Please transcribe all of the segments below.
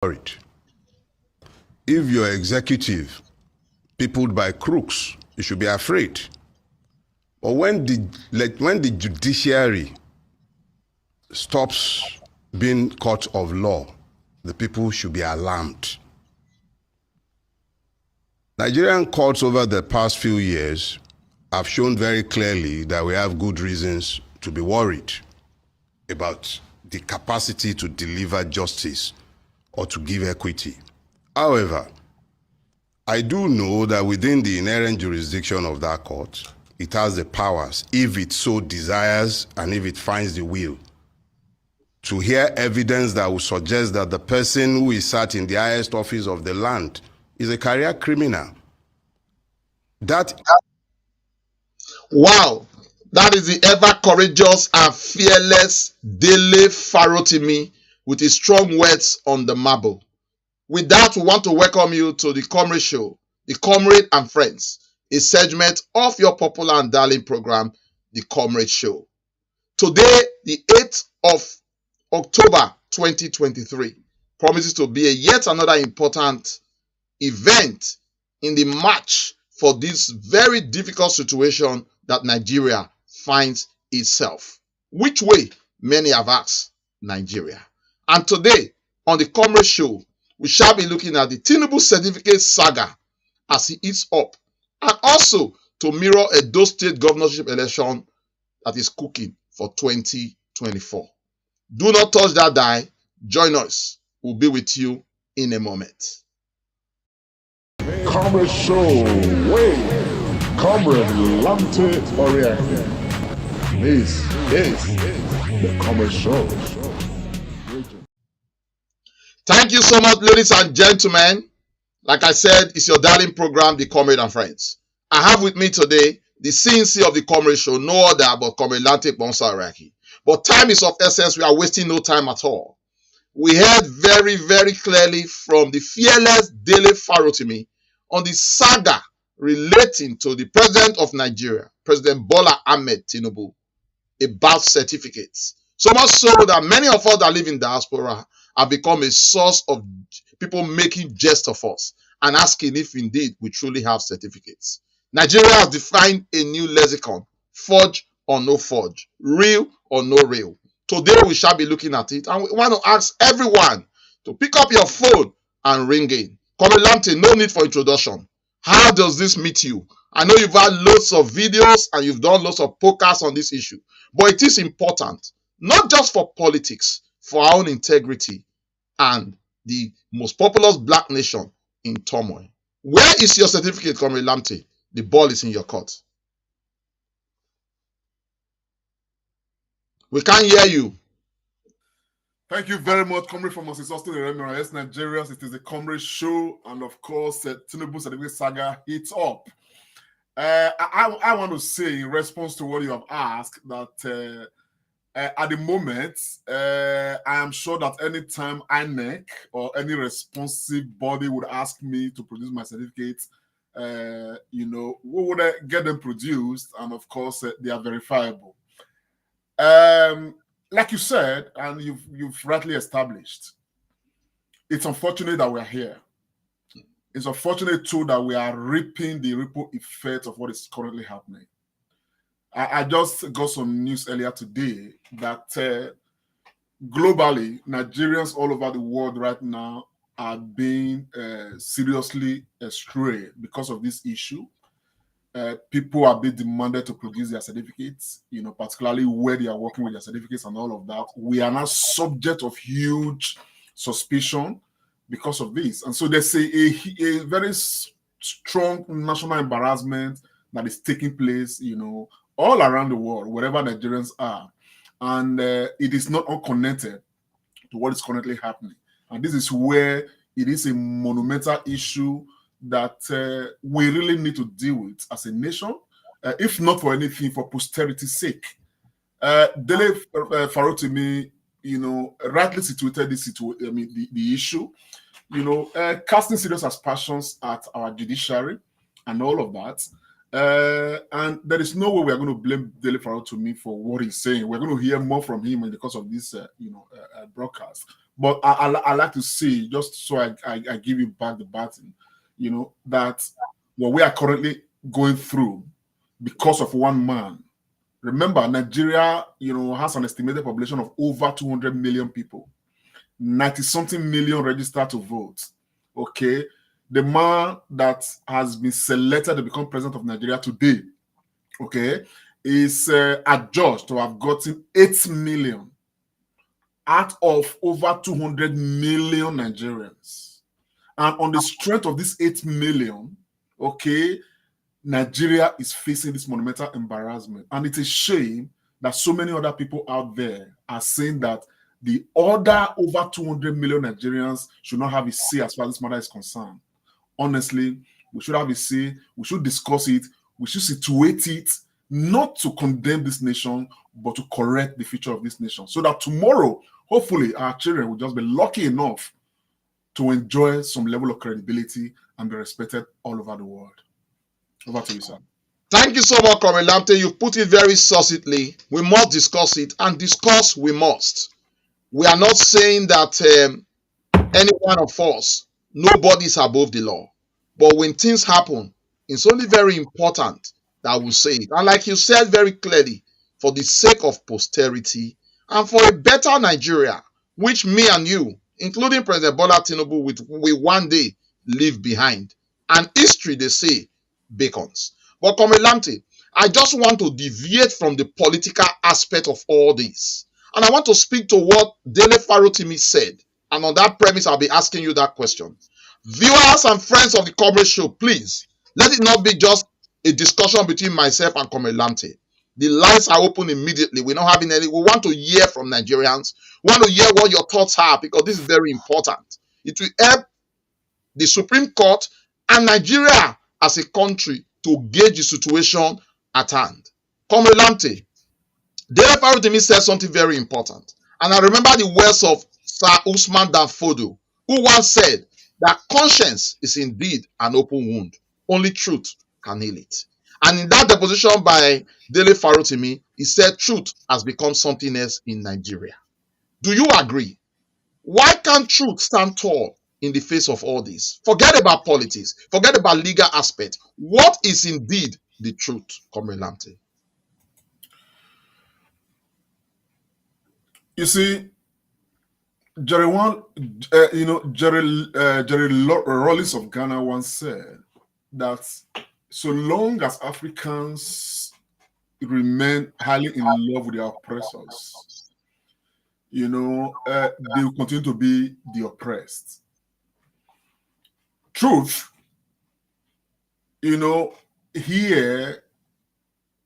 worried. If your executive peopled by crooks, you should be afraid. But when the judiciary stops being court of law, the people should be alarmed. Nigerian courts over the past few years have shown very clearly that we have good reasons to be worried about the capacity to deliver justice or to give equity. However, I do know that within the inherent jurisdiction of that court, it has the powers, if it so desires and if it finds the will, to hear evidence that will suggest that the person who is sat in the highest office of the land is a career criminal. Wow, that is the ever courageous and fearless Dele Farotimi with his strong words on the marble. With that, we want to welcome you to the Comrade Show, the Comrade and Friends, a segment of your popular and darling program, the Comrade Show. Today, the 8th of October 2023, promises to be yet another important event in the march for this very difficult situation that Nigeria finds itself. Which way, many have asked Nigeria. And today, on the Comrade Show, we shall be looking at the Tinubu certificate saga as he eats up, and also to mirror a Edo State governorship election that is cooking for 2024. Do not touch that die. Join us. We'll be with you in a moment. Comrade Show, Comrade Lante Oriake. This is the Comrade Show. Thank you so much, ladies and gentlemen. Like I said, it's your darling program, the Comrade and Friends. I have with me today the CNC of the Comrade Show, no other but Comrade Lante Oriake. But time is of essence. We are wasting no time at all. We heard very, very clearly from the fearless Dele Farotimi on the saga relating to the president of Nigeria, President Bola Ahmed Tinubu, about certificates. So much so that many of us that live in diaspora have become a source of people making jest of us and asking if indeed we truly have certificates. Nigeria has defined a new lexicon: forge or no forge, real or no real. Today we shall be looking at it, and we want to ask everyone to pick up your phone and ring in. Comrade Lante, no need for introduction. How does this meet you? I know you've had lots of videos and you've done lots of podcasts on this issue, but it is important, not just for politics, for our own integrity and the most populous black nation in turmoil. Where is your certificate, Comrade Lante? The ball is in your court. We can't hear you. Thank you very much, Comrade from Moses Austin, Yes, Nigerians. It is the Comrade Show, and of course, Tinubu certificate saga hits up. I want to say, in response to what you have asked, that at the moment, I am sure that anytime INEC or any responsive body would ask me to produce my certificates, we would get them produced, and of course, they are verifiable. Like you said, and you've rightly established, it's unfortunate that we're here. It's unfortunate too that we are reaping the ripple effect of what is currently happening. I just got some news earlier today that globally, Nigerians all over the world right now are being seriously astray because of this issue. People are being demanded to produce their certificates, particularly where they are working with their certificates and all of that. We are now subject of huge suspicion because of this. And so there's a very strong national embarrassment that is taking place, all around the world, wherever Nigerians are. And it is not unconnected to what is currently happening. And this is where it is a monumental issue that we really need to deal with as a nation, if not for anything, for posterity's sake. Dele Farotimi, rightly situated the issue, casting serious aspersions at our judiciary and all of that. And there is no way we are going to blame Dele Farotimi for what he's saying. We're going to hear more from him in the course of this, broadcast. But I like to see, just so I give you back the baton, that what we are currently going through because of one man. Remember, Nigeria, has an estimated population of over 200 million people, 90-something million registered to vote. Okay, the man that has been selected to become president of Nigeria today, okay, is adjudged to have gotten 8 million out of over 200 million Nigerians. And on the strength of this 8 million, okay, Nigeria is facing this monumental embarrassment. And it's a shame that so many other people out there are saying that the other over 200 million Nigerians should not have a say as far as this matter is concerned. Honestly, we should have a say, we should discuss it, we should situate it, not to condemn this nation, but to correct the future of this nation. So that tomorrow, hopefully, our children will just be lucky enough to enjoy some level of credibility and be respected all over the world. Over to you, sir. Thank you so much, Comrade Lamte. You put it very succinctly. We must discuss it, and discuss we must. We are not saying that any one of us, nobody is above the law. But when things happen, it's only very important that we say it. And like you said very clearly, for the sake of posterity and for a better Nigeria, which me and you, including President Bola Tinubu, will one day leave behind. And history, they say, beckons. But Comrade Lamte, I just want to deviate from the political aspect of all this. And I want to speak to what Dele Farotimi said. And on that premise, I'll be asking you that question. Viewers and friends of the Comrade Show, please, let it not be just a discussion between myself and Comrade Lamte. The lines are open immediately. We're not having any. We want to hear from Nigerians. We want to hear what your thoughts are, because this is very important. It will help the Supreme Court and Nigeria as a country to gauge the situation at hand. Comrade Lamte, Dele Farotimi said something very important. And I remember the words of Sir Usman Danfodio, who once said that conscience is indeed an open wound. Only truth can heal it. And in that deposition by Dele Farotimi, he said truth has become something else in Nigeria. Do you agree? Why can't truth stand tall in the face of all this? Forget about politics. Forget about legal aspect. What is indeed the truth, Comrade Lamte? You see, Jerry Rawlings of Ghana once said that so long as Africans remain highly in love with their oppressors, they will continue to be the oppressed. Truth, here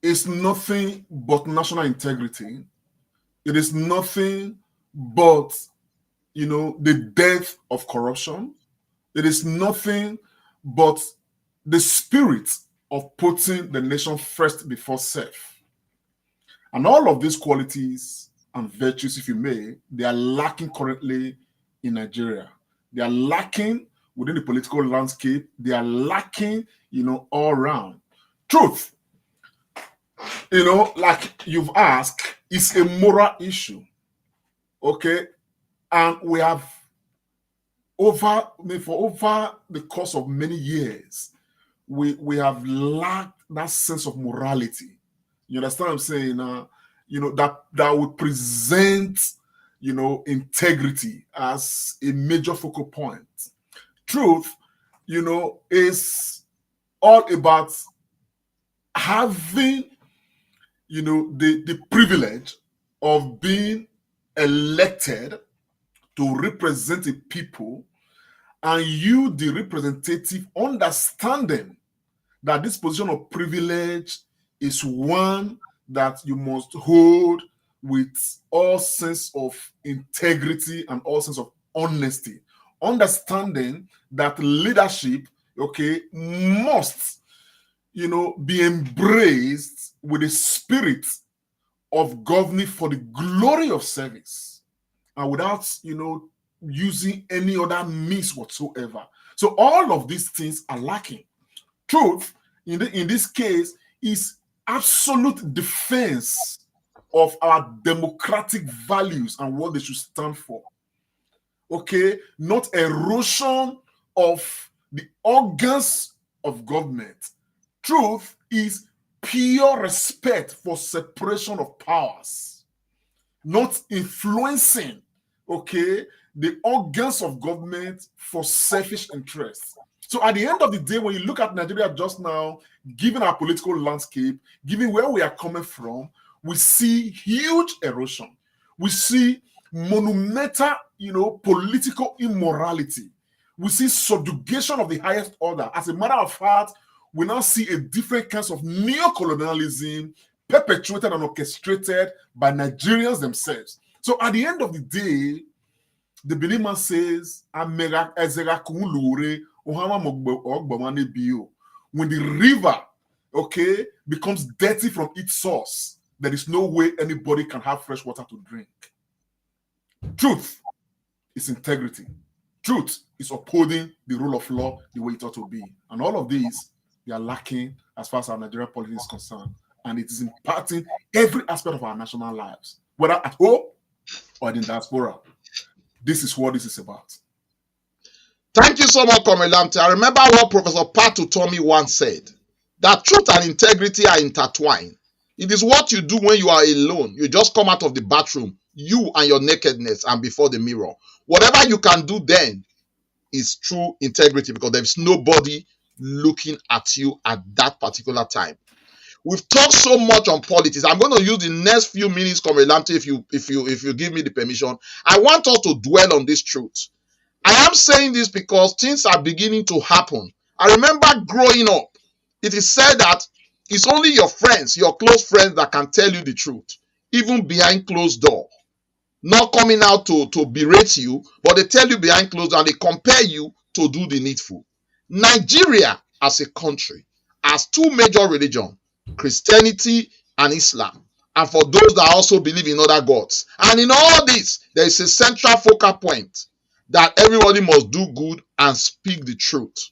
is nothing but national integrity. It is nothing but, the death of corruption. It is nothing but the spirit of putting the nation first before self. And all of these qualities and virtues, if you may, they are lacking currently in Nigeria. They are lacking within the political landscape. They are lacking, all around. Truth, like you've asked, is a moral issue. Okay? And we have for over the course of many years, we have lacked that sense of morality. You understand what I'm saying? That would present, integrity as a major focal point. Truth, is all about having, the privilege of being elected to represent a people, and you, the representative, understanding that this position of privilege is one that you must hold with all sense of integrity and all sense of honesty. Understanding that leadership, must, be embraced with a spirit of governing for the glory of service and without, using any other means whatsoever. So all of these things are lacking. Truth in this case is absolute defense of our democratic values and what they should stand for. Okay, not erosion of the organs of government. Truth is pure respect for separation of powers, not influencing, okay, the organs of government for selfish interests. So at the end of the day, when you look at Nigeria just now, given our political landscape, given where we are coming from, we see huge erosion. We see monumental, political immorality. We see subjugation of the highest order. As a matter of fact, we now see a different kinds of neocolonialism perpetuated and orchestrated by Nigerians themselves. So at the end of the day, the Benin man says, when the river, okay, becomes dirty from its source, there is no way anybody can have fresh water to drink. Truth is integrity. Truth is upholding the rule of law the way it ought to be. And all of these, they are lacking as far as our Nigerian politics is concerned. And it is impacting every aspect of our national lives, whether at home or in diaspora. This is what this is about. Thank you so much, Comrade Lamte. I remember what Professor Patu Tomi once said, that truth and integrity are intertwined. It is what you do when you are alone. You just come out of the bathroom, you and your nakedness, and before the mirror. Whatever you can do then is true integrity, because there is nobody looking at you at that particular time. We've talked so much on politics. I'm going to use the next few minutes, Comrade Lamte, if you give me the permission. I want us to dwell on this truth. I am saying this because things are beginning to happen. I remember growing up, it is said that it's only your friends, your close friends, that can tell you the truth, even behind closed door. Not coming out to berate you, but they tell you behind closed door and they compare you to do the needful. Nigeria as a country has two major religions, Christianity and Islam. And for those that also believe in other gods. And in all this, there is a central focal point that everybody must do good and speak the truth.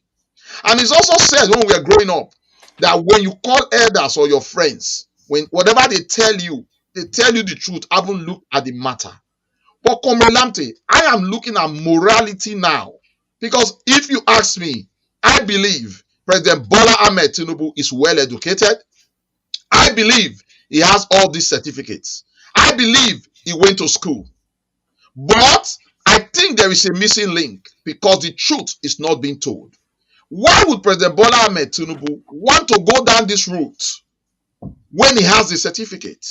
And it's also said when we are growing up that when you call elders or your friends, when whatever they tell you the truth, haven't looked at the matter. But Comrade Lamte, I am looking at morality now. Because if you ask me, I believe President Bola Ahmed Tinubu is well educated. I believe he has all these certificates. I believe he went to school. But I think there is a missing link because the truth is not being told. Why would President Bola Ahmed Tinubu want to go down this route when he has the certificate?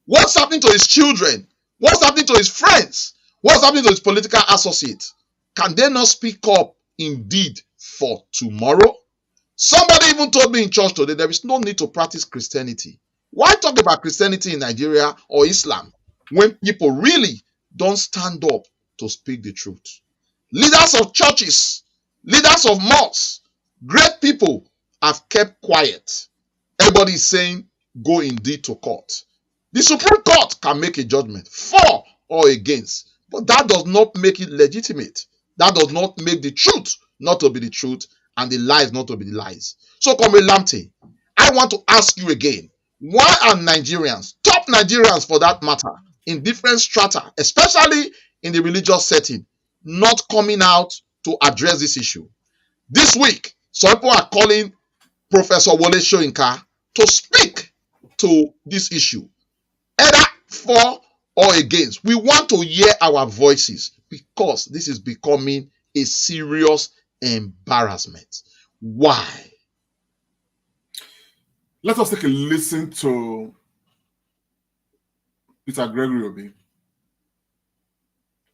What's happening to his children? What's happening to his friends? What's happening to his political associates? Can they not speak up indeed for tomorrow? Somebody even told me in church today there is no need to practice Christianity. Why talk about Christianity in Nigeria or Islam when people really don't stand up to speak the truth? Leaders of churches, leaders of mosques, great people have kept quiet. Everybody is saying, go indeed to court. The Supreme Court can make a judgment for or against, but that does not make it legitimate. That does not make the truth not to be the truth and the lies not to be the lies. So, Comrade Lamte, I want to ask you again, why are Nigerians, top Nigerians for that matter, in different strata, especially in the religious setting, not coming out to address this issue? This week, some people are calling Professor Wole Soyinka to speak to this issue, either for or against. We want to hear our voices because this is becoming a serious embarrassment. Why? Let us take a listen to Peter Gregory Obi.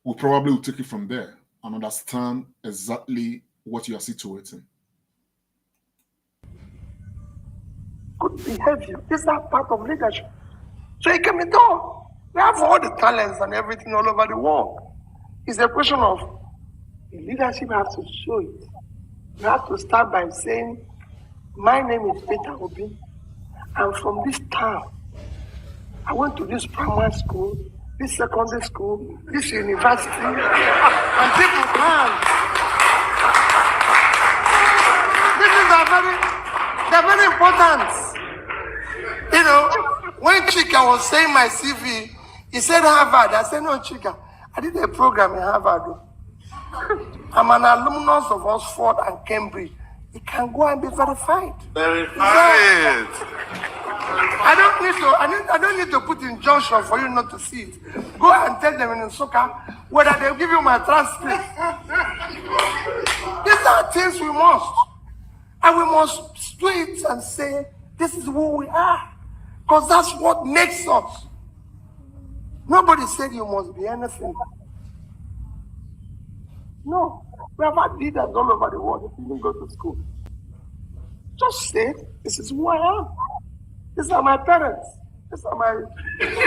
We probably will take it from there and understand exactly what you are situating. Good behavior. These are part of leadership. So it can be done. We have all the talents and everything all over the world. It's a question of the leadership has to show it. You have to start by saying, my name is Peter Obi. I'm from this town. I went to this primary school, this secondary school, this university, and people can. This is a very, the important. You know, when Chika was saying my CV, he said Harvard. I said, no, Chika, I did a program in Harvard. I'm an alumnus of Oxford and Cambridge. It can go and be verified. Verified. I don't need to put injunction for you not to see it. Go and tell them in Nsukka whether they'll give you my transcript. These are things we must. And we must do it and say, this is who we are. Because that's what makes us. Nobody said you must be anything. No. We have had leaders all over the world that didn't go to school. Just say, this is who I am. These are my parents. These are my students.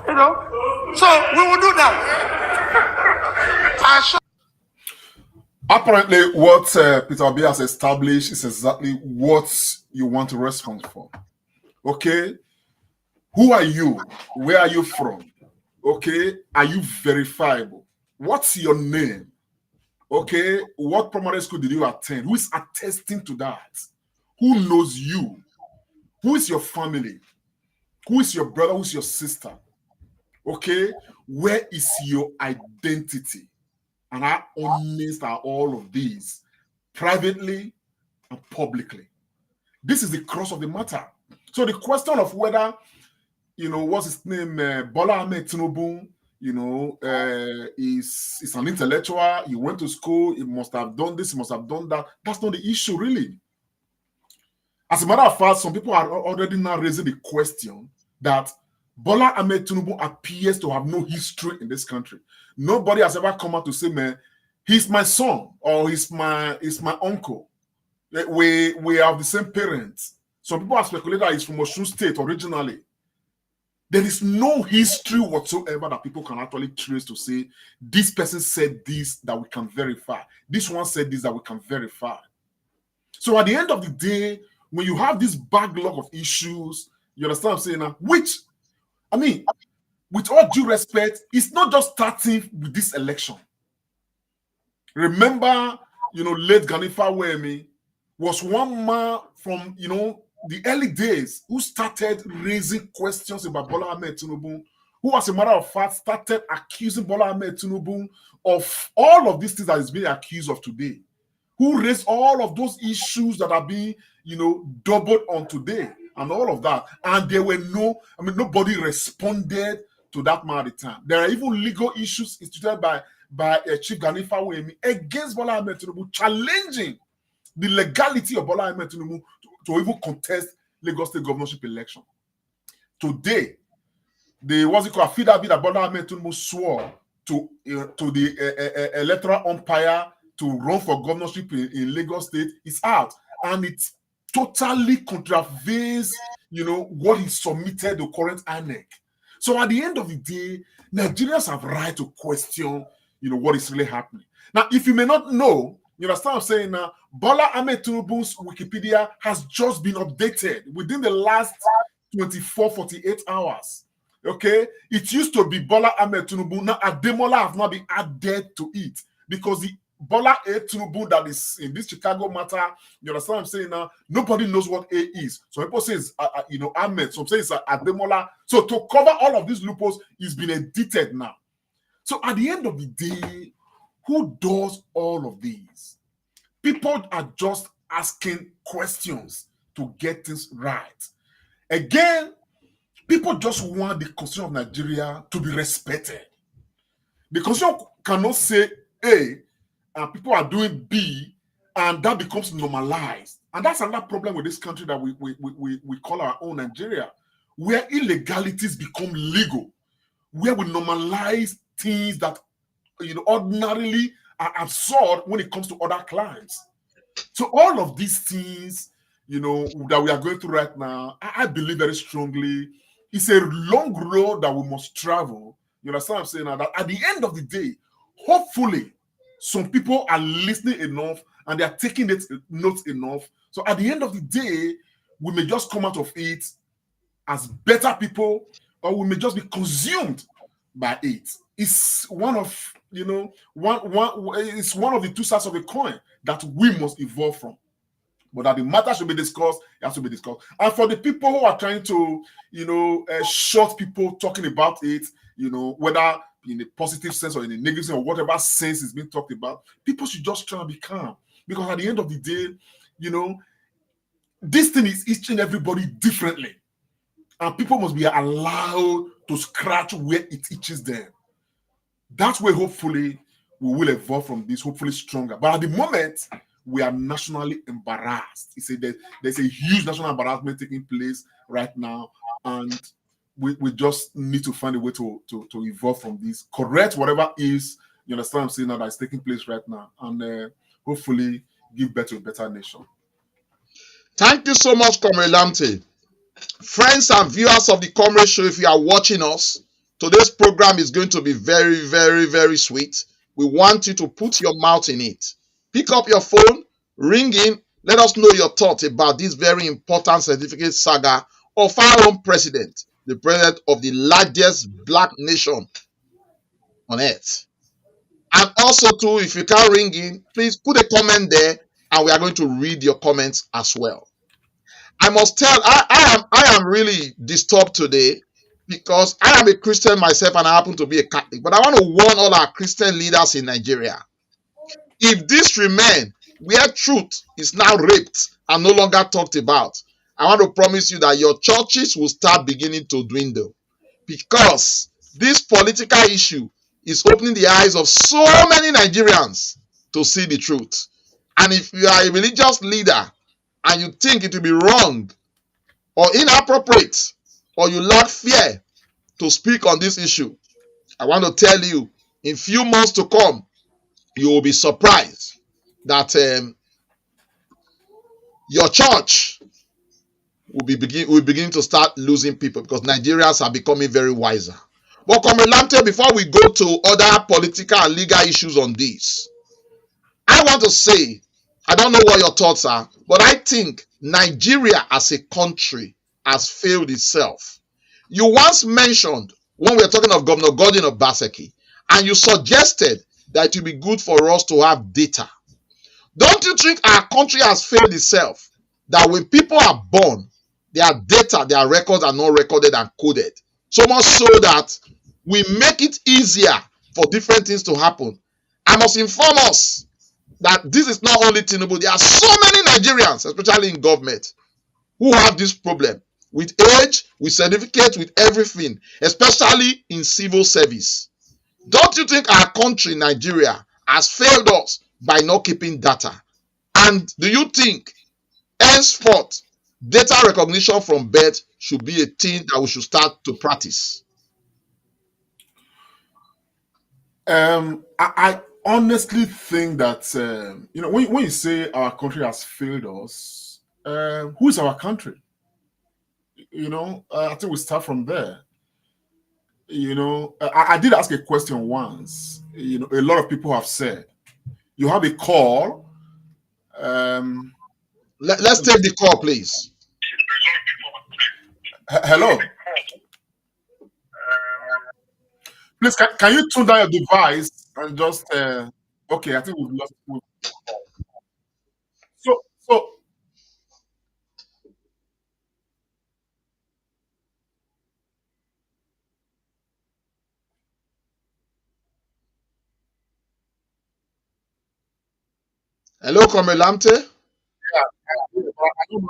You know? So we will do that. Apparently, what Peter Obi has established is exactly what you want to respond for. Okay? Who are you? Where are you from? Okay? Are you verifiable? What's your name? Okay? What primary school did you attend? Who is attesting to that? Who knows you? Who is your family? Who is your brother? Who's your sister? Okay? Where is your identity? And how honest are all of these, privately and publicly? This is the crux of the matter. So the question of whether, you know, what's his name, Bola Ahmed Tinubu, you know, is an intellectual, he went to school, he must have done this, he must have done that. That's not the issue, really. As a matter of fact, some people are already now raising the question that Bola Ahmed Tinubu appears to have no history in this country. Nobody has ever come out to say, man, he's my son or he's my uncle. We have the same parents. Some people have speculated that he's from Osun State originally. There is no history whatsoever that people can actually trace to say, this person said this that we can verify. This one said this that we can verify. So at the end of the day, when you have this backlog of issues, you understand what I'm saying now? Which, I mean, with all due respect, it's not just starting with this election. Remember, you know, late Gani Fawemi was one man from, you know, the early days who started raising questions about Bola Ahmed Tinubu, who, as a matter of fact, started accusing Bola Ahmed Tinubu of all of these things that is being accused of today, who raised all of those issues that are being, you know, doubled on today and all of that. And there were nobody responded to that man at the time. There are even legal issues instituted by Chief Gani Fawemi against Bola Ahmed Tinubu, challenging the legality of Bola Ahmed Tinubu to even contest Lagos State governorship election. Today, the affidavit that Bola Ahmed Tinubu swore to the electoral umpire to run for governorship in Lagos State is out, and it totally contravenes, you know, what he submitted to current INEC. So at the end of the day, Nigerians have right to question, you know, what is really happening. Now, if you may not know, you understand what I'm saying now, Bola Ahmed Tinubu's Wikipedia has just been updated within the last 24, 48 hours. Okay? It used to be Bola Ahmed Tinubu. Now, Ademola have not been added to it because the Bola A Tinubu that is in this Chicago matter, you understand what I'm saying now? Nobody knows what A is. So people say it's, you know, Ahmed. Some say it's Ademola. So to cover all of these loopholes, it's been edited now. So at the end of the day, who does all of these? People are just asking questions to get things right. Again, people just want the Constitution of Nigeria to be respected. The Constitution cannot say A, and people are doing B, and that becomes normalized. And that's another problem with this country that we call our own Nigeria, where illegalities become legal, where we normalize things that, you know, ordinarily are absurd when it comes to other clients. So all of these things, you know, that we are going through right now, I believe very strongly it's a long road that we must travel. You understand what I'm saying now? That at the end of the day, hopefully, some people are listening enough and they are taking it notes enough. So at the end of the day, we may just come out of it as better people, or we may just be consumed by it. It's one of, you know, it's one of the two sides of a coin that we must evolve from. But that the matter should be discussed, it has to be discussed. And for the people who are trying to, short people talking about it, whether in a positive sense or in a negative sense or whatever sense is being talked about, people should just try and be calm. Because at the end of the day, this thing is itching everybody differently. And people must be allowed to scratch where it itches them. That's where hopefully we will evolve from this, hopefully stronger. But at the moment, we are nationally embarrassed. There's a huge national embarrassment taking place right now. And we just need to find a way to evolve from this, correct whatever is, you understand what I'm saying, now that's taking place right now. And hopefully give birth to a better nation. Thank you so much, Comrade Lamte. Friends and viewers of the Comrade Show, if you are watching us, today's program is going to be very, very, very sweet. We want you to put your mouth in it. Pick up your phone, ring in, let us know your thoughts about this very important certificate saga of our own president, the president of the largest black nation on earth. And also too, if you can't ring in, please put a comment there and we are going to read your comments as well. I must tell, I am really disturbed today because I am a Christian myself and I happen to be a Catholic. But I want to warn all our Christian leaders in Nigeria. If this remains where truth is now raped and no longer talked about, I want to promise you that your churches will start beginning to dwindle. Because this political issue is opening the eyes of so many Nigerians to see the truth. And if you are a religious leader and you think it will be wrong or inappropriate or you lack fear to speak on this issue, I want to tell you, in few months to come, you will be surprised that your church will begin to start losing people because Nigerians are becoming very wiser. But Comrade Lamte, before we go to other political and legal issues on this, I want to say, I don't know what your thoughts are, but I think Nigeria as a country has failed itself. You once mentioned, when we were talking of Governor Godwin Obaseki, and you suggested that it would be good for us to have data. Don't you think our country has failed itself? That when people are born, their data, their records are not recorded and coded. So much so that we make it easier for different things to happen. I must inform us that this is not only Tinubu. There are so many Nigerians, especially in government, who have this problem with age, with certificates, with everything, especially in civil service. Don't you think our country, Nigeria, has failed us by not keeping data? And do you think henceforth data recognition from birth should be a thing that we should start to practice? I honestly think that when you say our country has failed us, who is our country? I think we start from there. I did ask a question once. A lot of people have said you have a call. Let's take the call, please. Hello. Please, can you tune down your device and just okay? I think we've lost. So Hello, Comrade Lamte. I don't know.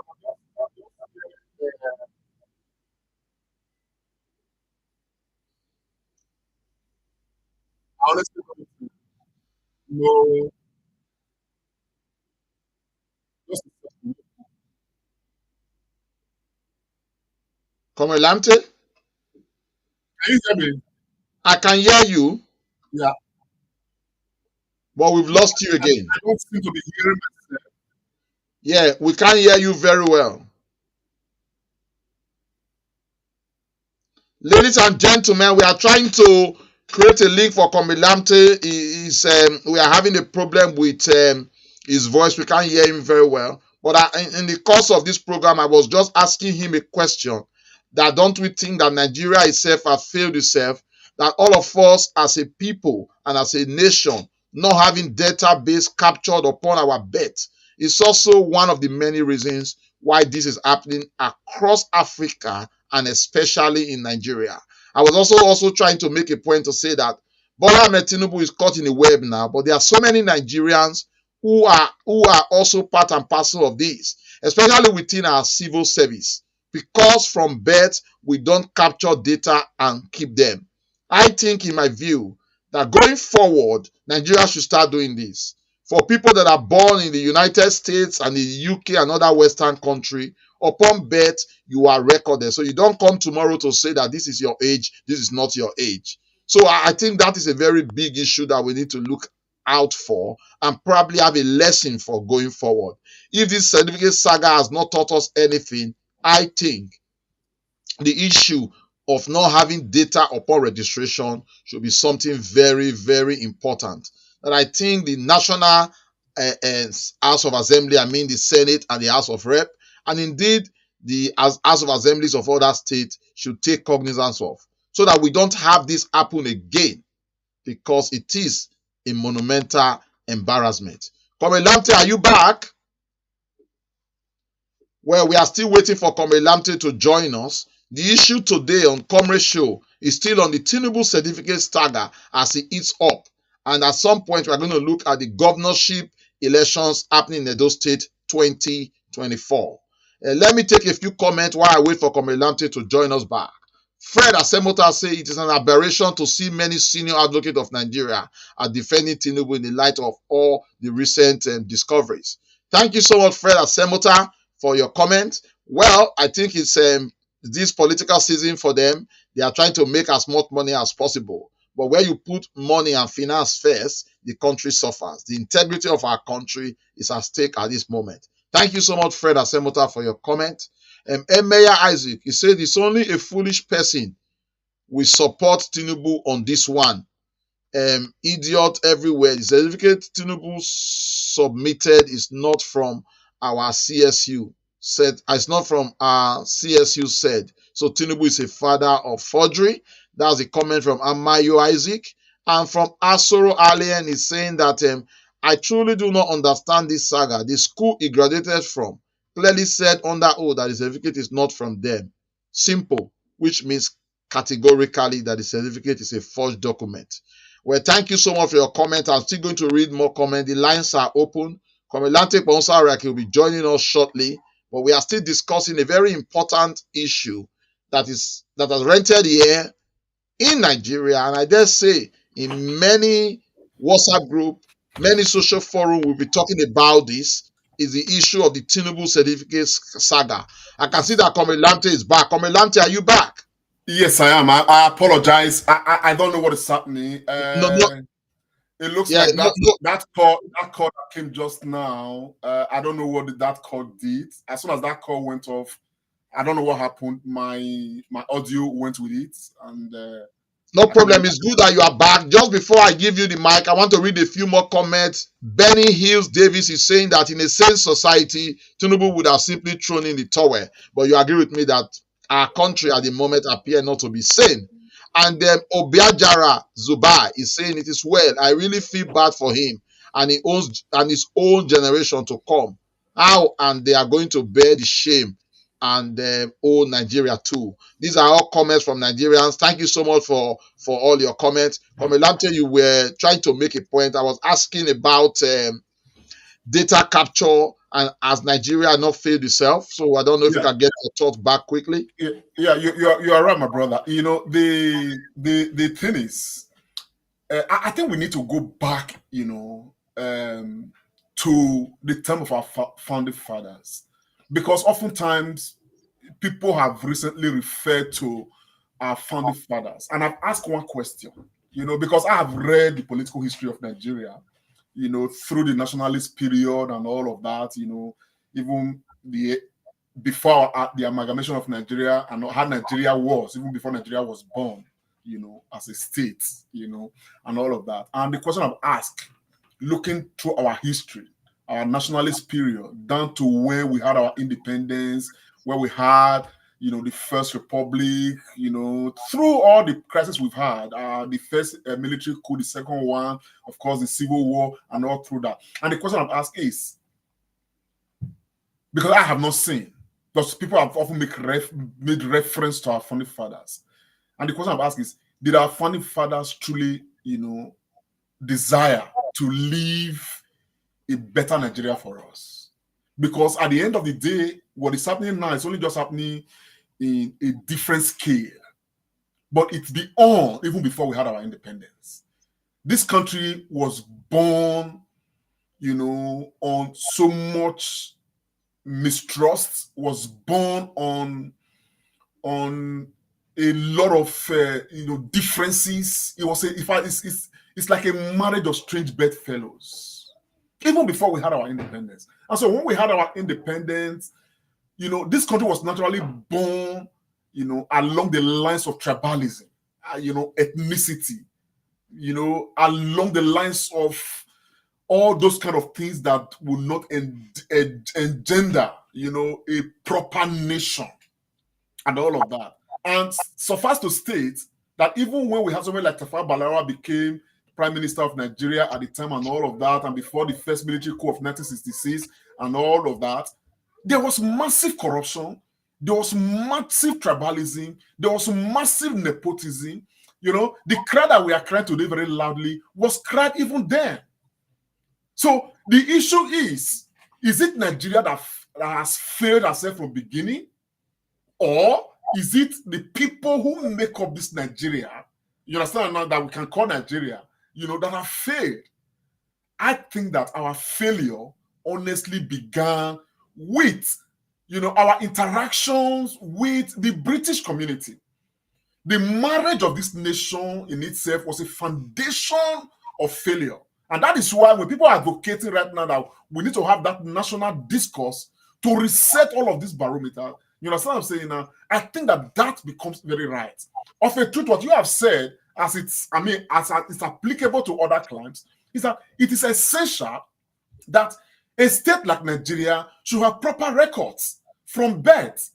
Honestly, no. Just a second. Comrade Lamte, Can you hear me? I can hear you, Yeah. but we've lost you again. I don't seem to be hearing myself. Yeah, we can't hear you very well. Ladies and gentlemen, we are trying to create a link for Comrade Lamte. We are having a problem with his voice. We can't hear him very well. But in the course of this program, I was just asking him a question that don't we think that Nigeria itself has failed itself, that all of us as a people and as a nation not having database captured upon our birth It's also one of the many reasons why this is happening across Africa and especially in Nigeria. I was also trying to make a point to say that Bola Ahmed Tinubu is caught in the web now, but there are so many Nigerians who are also part and parcel of this, especially within our civil service, because from birth we don't capture data and keep them. I think, in my view, that going forward, Nigeria should start doing this. For people that are born in the United States and the UK and other Western country, upon birth, you are recorded. So you don't come tomorrow to say that this is your age, this is not your age. So I think that is a very big issue that we need to look out for and probably have a lesson for going forward. If this certificate saga has not taught us anything, I think the issue of not having data upon registration should be something very, very important. And I think the National House of Assembly, I mean the Senate and the House of Rep, and indeed the House of Assemblies of other states should take cognizance of, so that we don't have this happen again, because it is a monumental embarrassment. Comrade Lamte, are you back? Well, we are still waiting for Comrade Lamte to join us. The issue today on Comrade Show is still on the Tinubu certificate saga as it eats up. And at some point, we are going to look at the governorship elections happening in Edo State 2024. Let me take a few comments while I wait for Comrade Lamte to join us back. Fred Asemota says it is an aberration to see many senior advocates of Nigeria are defending Tinubu in the light of all the recent discoveries. Thank you so much, Fred Asemota, for your comment. Well, I think it's this political season for them. They are trying to make as much money as possible. But where you put money and finance first, the country suffers. The integrity of our country is at stake at this moment. Thank you so much, Fred Asemota, for your comment. Mayor Isaac, he said it's only a foolish person will support Tinubu on this one. Idiot everywhere. The certificate Tinubu submitted is not from our CSU. It's not from our CSU said. So Tinubu is a father of forgery. That's a comment from Amayo Isaac. And from Asoro Alien is saying that I truly do not understand this saga. The school he graduated from clearly said under oath that the certificate is not from them. Simple, which means categorically that the certificate is a forged document. Well, thank you so much for your comment. I'm still going to read more comments. The lines are open. Comandante Bonsarek will be joining us shortly, but we are still discussing a very important issue that has rented here in Nigeria, and I dare say in many WhatsApp group, many social forum will be talking about this. Is the issue of the Tinubu certificate saga. I can see that Comrade Lamte is back. Comrade Lamte, are you back? Yes, I am. I apologize. I don't know what is happening. It looks like that call that came just now. I don't know what that call did. As soon as that call went off, I don't know what happened. My audio went with it, and no problem. It's good that you are back. Just before I give you the mic, I want to read a few more comments. Benny Hills Davis is saying that in a sane society, Tinubu would have simply thrown in the towel. But you agree with me that our country at the moment appears not to be sane. And then Obiajara Zubai is saying it is well. I really feel bad for him and his own generation to come. How and they are going to bear the shame and old Nigeria too. These are all comments from Nigerians. Thank you so much for all your comments. Lamte, you were trying to make a point. I was asking about data capture and as Nigeria not failed itself. So I don't know if you can get your thoughts back quickly. Yeah, you are right, my brother. You know, the thing is, I think we need to go back, to the time of our founding fathers. Because oftentimes people have recently referred to our founding fathers. And I've asked one question, because I have read the political history of Nigeria, through the nationalist period and all of that, even before the amalgamation of Nigeria and how Nigeria was, even before Nigeria was born, as a state, and all of that. And the question I've asked, looking through our history, our nationalist period, down to where we had our independence, where we had, the First Republic, through all the crises we've had, the first military coup, the second one, of course, the Civil War, and all through that. And the question I'm asking is, because I have not seen. Because people have often made reference to our founding fathers. And the question I've asked is, did our founding fathers truly, desire to leave a better Nigeria for us? Because at the end of the day, what is happening now is only just happening in a different scale. But it's beyond, even before we had our independence. This country was born, on so much mistrust, was born on a lot of differences. It was it's like a marriage of strange bedfellows, even before we had our independence. And so when we had our independence, this country was naturally born, along the lines of tribalism, ethnicity, along the lines of all those kind of things that will not engender, a proper nation and all of that. And suffice to state that even when we had somebody like Tafawa Balewa became Prime Minister of Nigeria at the time and all of that, and before the first military coup of 1966 and all of that, there was massive corruption, there was massive tribalism, there was massive nepotism. The cry that we are crying today very loudly was cried even then. So the issue is it Nigeria that has failed herself from beginning? Or is it the people who make up this Nigeria, you understand now, that we can call Nigeria, that have failed? I think that our failure honestly began with, our interactions with the British community. The marriage of this nation in itself was a foundation of failure. And that is why when people are advocating right now that we need to have that national discourse to reset all of this barometer, you understand what I'm saying now? I think that becomes very right. Of a truth, what you have said, as it's applicable to other claims, is that it is essential that a state like Nigeria should have proper records from birth.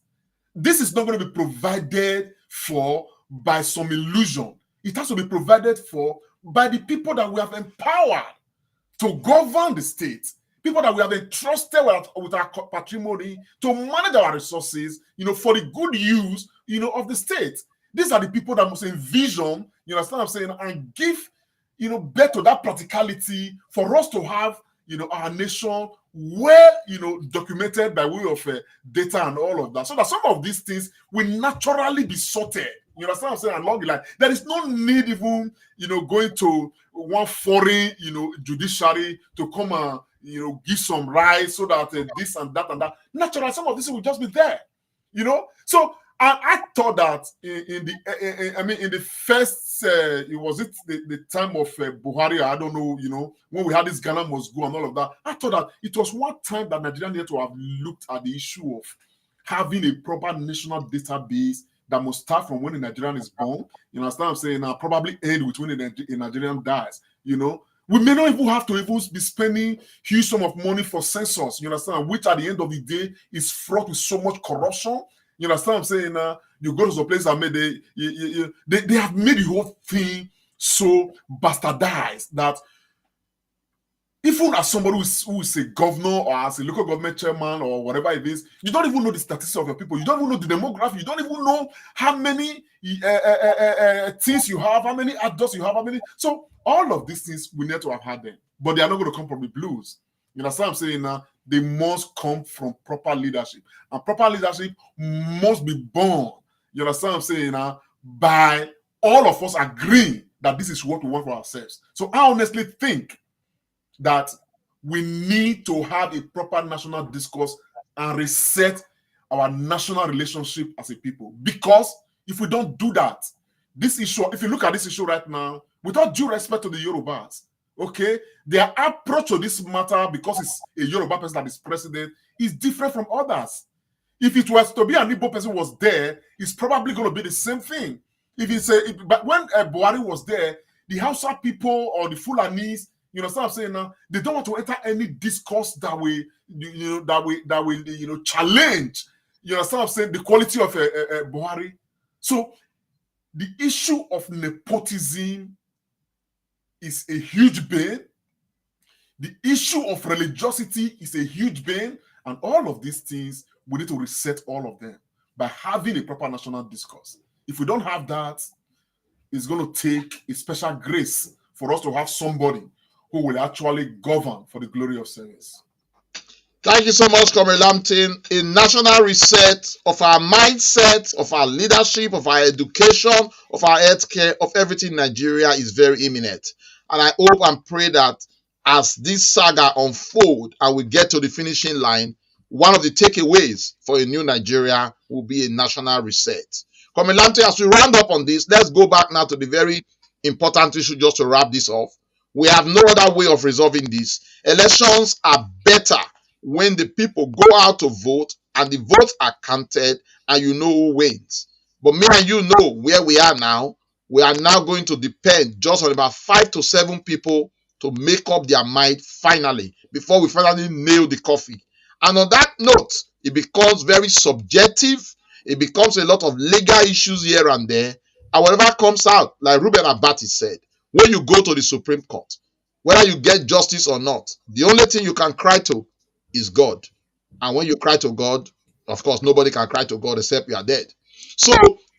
This is not going to be provided for by some illusion. It has to be provided for by the people that we have empowered to govern the state, people that we have entrusted with our patrimony to manage our resources, for the good use, of the state. These are the people that must envision, you understand what I'm saying, and give, birth to that practicality for us to have, our nation well, documented by way of data and all of that. So that some of these things will naturally be sorted. You understand what I'm saying? Along the line, there is no need even, going to one foreign, judiciary to come and, give some rights so that this and that and that. Naturally, some of this will just be there, So I thought that in the first, was it the time of Buhari? I don't know, when we had this Ghana must go and all of that. I thought that it was one time that Nigeria needed to have looked at the issue of having a proper national database that must start from when a Nigerian is born. You understand what I'm saying? Probably end with when a Nigerian dies. We may not even have to even be spending huge sum of money for census. You understand? Which at the end of the day is fraught with so much corruption. You understand what I'm saying? You go to some place and they have made the whole thing so bastardized that even as somebody who is a governor or as a local government chairman or whatever it is, you don't even know the statistics of your people. You don't even know the demography. You don't even know how many teens you have, how many adults you have, how many. So all of these things we need to have had them, but they are not going to come from the blues. You understand what I'm saying? They must come from proper leadership, and proper leadership must be born. You understand what I'm saying? By all of us agreeing that this is what we want for ourselves. So I honestly think that we need to have a proper national discourse and reset our national relationship as a people. Because if we don't do that, this issue, if you look at this issue right now, without due respect to the Yorubas, okay, their approach to this matter, because it's a Yoruba person that is president, is different from others. If it was to be an Igbo person was there, it's probably going to be the same thing. But when Buhari was there, the Hausa people or the Fulanis, you know what I'm saying now? They don't want to enter any discourse that will, challenge. You know what I'm saying? The quality of Buhari. So the issue of nepotism is a huge bane. The issue of religiosity is a huge bane. And all of these things, we need to reset all of them by having a proper national discourse. If we don't have that, it's going to take a special grace for us to have somebody who will actually govern for the glory of service. Thank you so much, Comrade Lampton. A national reset of our mindset, of our leadership, of our education, of our healthcare, of everything in Nigeria is very imminent. And I hope and pray that as this saga unfolds and we get to the finishing line, one of the takeaways for a new Nigeria will be a national reset. Comrade Lampton, as we round up on this, let's go back now to the very important issue just to wrap this off. We have no other way of resolving this. Elections are better when the people go out to vote and the votes are counted and you know who wins. But me and you know where we are now. We are now going to depend just on about 5 to 7 people to make up their mind finally, before we finally nail the coffee. And on that note, it becomes very subjective. It becomes a lot of legal issues here and there. And whatever comes out, like Ruben Abati said, when you go to the Supreme Court, whether you get justice or not, the only thing you can cry to is God. And when you cry to God, of course, nobody can cry to God except you are dead. So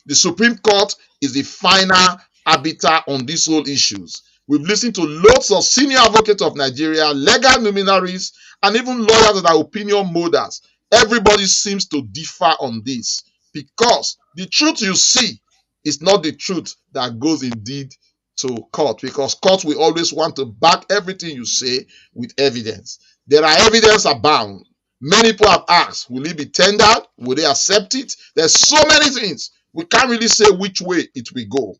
the Supreme Court is the final arbiter on these whole issues. We've listened to lots of senior advocates of Nigeria, legal luminaries, and even lawyers that are opinion molders. Everybody seems to differ on this because the truth you see is not the truth that goes indeed to court, because court will always want to back everything you say with evidence. There are evidence abound. Many people have asked, will it be tendered? Will they accept it? There's so many things. We can't really say which way it will go.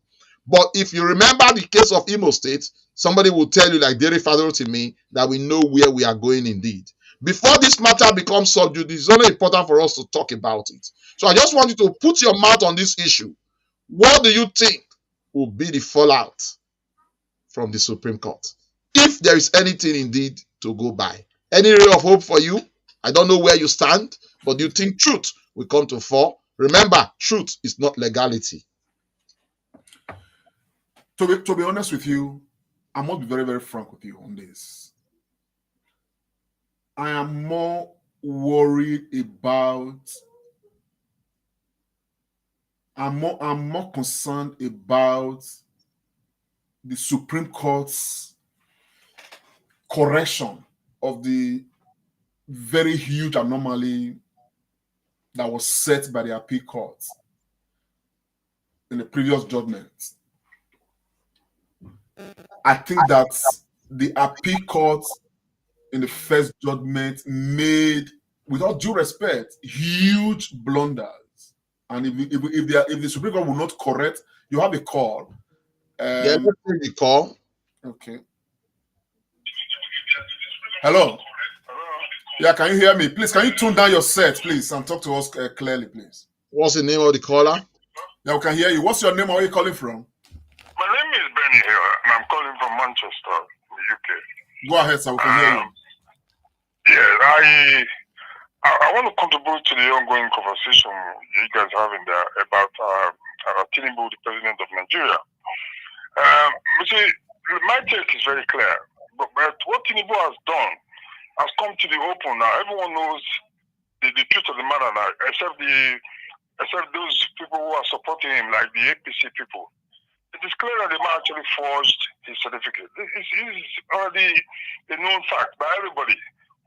But if you remember the case of Imo State, somebody will tell you, like Dere Fadro to me, that we know where we are going indeed. Before this matter becomes subject, it's only important for us to talk about it. So I just want you to put your mouth on this issue. What do you think will be the fallout from the Supreme Court, if there is anything indeed to go by? Any ray of hope for you? I don't know where you stand, but do you think truth will come to fore? Remember, truth is not legality. To be honest with you, I must be very, very frank with you on this. I am more worried about, I'm more concerned about the Supreme Court's correction of the very huge anomaly that was set by the appeal court in the previous judgment. I think that the appeal court in the first judgment made, with all due respect, huge blunders. And if the Supreme Court will not correct, you have a call. Yeah, let's take the call. Okay. Hello. Yeah, can you hear me? Please, can you tune down your set, please, and talk to us clearly, please? What's the name of the caller? Yeah, we can hear you. What's your name? Where are you calling from? My name is Benny here, and I'm calling from Manchester, the UK. Go ahead, sir. We can hear you. Yeah, I want to contribute to the ongoing conversation you guys having there about Tinubu, the president of Nigeria. You see, my take is very clear. But what Tinubu has done has come to the open now. Everyone knows the truth of the matter now, except those people who are supporting him, like the APC people. It is clear that the man actually forged his certificate. This is already a known fact by everybody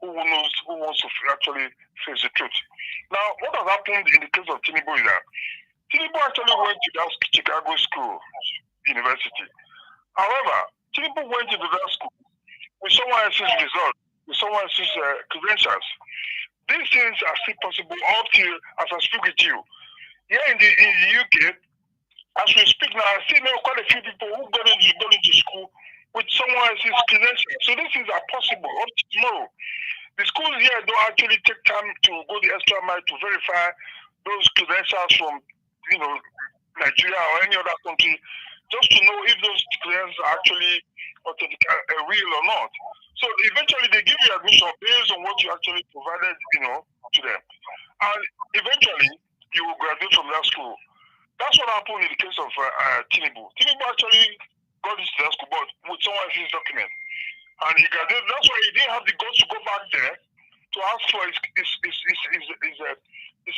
who wants to actually face the truth. Now, what has happened in the case of Tinubu is that Tinubu actually went to that Chicago school, university. However, Tinubu went into that school with someone else's result, with someone else's credentials. These things are still possible up till as I speak with you. Here in the UK, as we speak now, I still know quite a few people who got into school with someone else's credentials. So these things are possible up to tomorrow. The schools here don't actually take time to go the extra mile to verify those credentials from, Nigeria or any other country, just to know if those credentials are actually real or not. So eventually they give you admission based on what you actually provided, to them. And eventually you will graduate from that school. That's what happened in the case of Tinubu. Tinubu actually got into that school, but with someone else's document. And he graduated. That's why he didn't have the guts to go back there to ask for his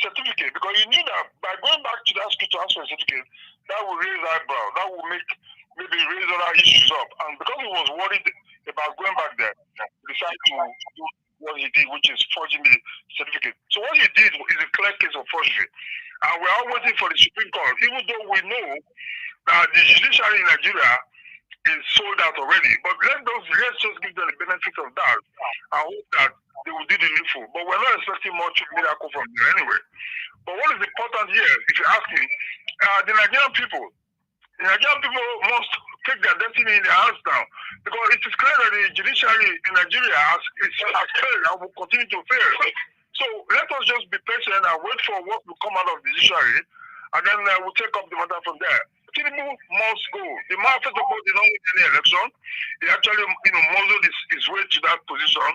certificate, because he knew that by going back to that school to ask for a certificate, that will raise eyebrow, that will make maybe raise other issues up. And because he was worried about going back there, he decided to do what he did, which is forging the certificate. So what he did is a clear case of forgery. And we're all waiting for the Supreme Court, even though we know that the judiciary in Nigeria is sold out already. But let's just give them the benefit of that. I hope that they will do the needful. But we're not expecting much miracle from there anyway. But what is important here, if you ask me, the Nigerian people must take their destiny in their hands now. Because it is clear that the judiciary in Nigeria has failed and will continue to fail. So let us just be patient and wait for what will come out of the judiciary, and then we'll take up the matter from there. Tinubu must go. The man, first of all, did not win any election. He actually, muzzled his way to that position.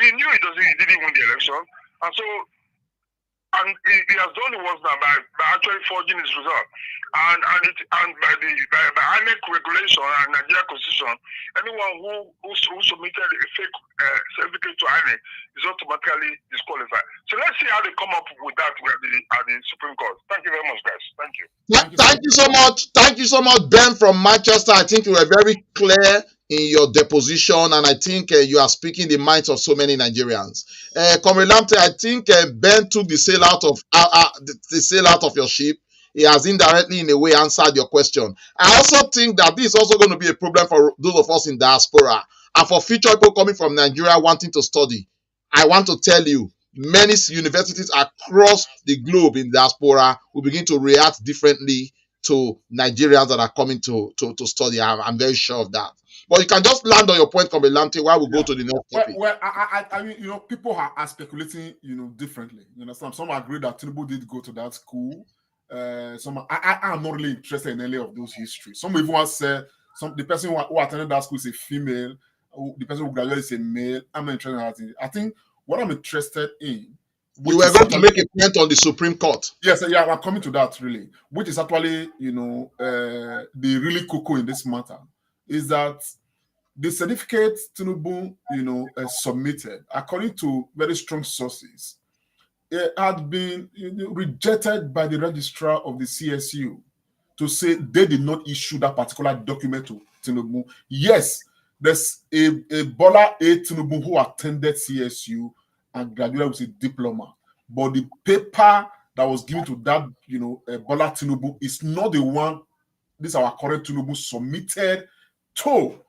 He knew he didn't win the election, and so, and he has done the worst now by actually forging his result, and by INEC regulation and Nigeria Constitution, anyone who submitted a fake certificate to INEC is automatically disqualified. So let's see how they come up with that at the Supreme Court. Thank you very much, guys. Thank you. Thank you so much. Thank you so much, Ben from Manchester. I think you were very clear in your deposition, and I think you are speaking the minds of so many Nigerians. Comrade Lamte, I think Ben took the sail out of your ship. He has indirectly, in a way, answered your question. I also think that this is also going to be a problem for those of us in diaspora and for future people coming from Nigeria wanting to study. I want to tell you, many universities across the globe in diaspora will begin to react differently to Nigerians that are coming to study. I'm very sure of that. But you can just land on your point, Comrade Lamte, while we go to the next topic. Well, I mean, people are speculating, differently. You understand? Some agree that Tinubu did go to that school. Some I am not really interested in any of those histories. Some even want to say the person who attended that school is a female, the person who graduated is a male. I'm not interested in that. I think what I'm interested in. You were going to make a point on the Supreme Court. Yes, yeah, I'm coming to that really, which is actually, the really cocoa in this matter is that the certificate Tinubu, submitted, according to very strong sources, it had been rejected by the registrar of the CSU to say they did not issue that particular document to Tinubu. Yes, there's a Bola A. Tinubu who attended CSU and graduated with a diploma, but the paper that was given to that, Bola Tinubu is not the one this our current Tinubu submitted to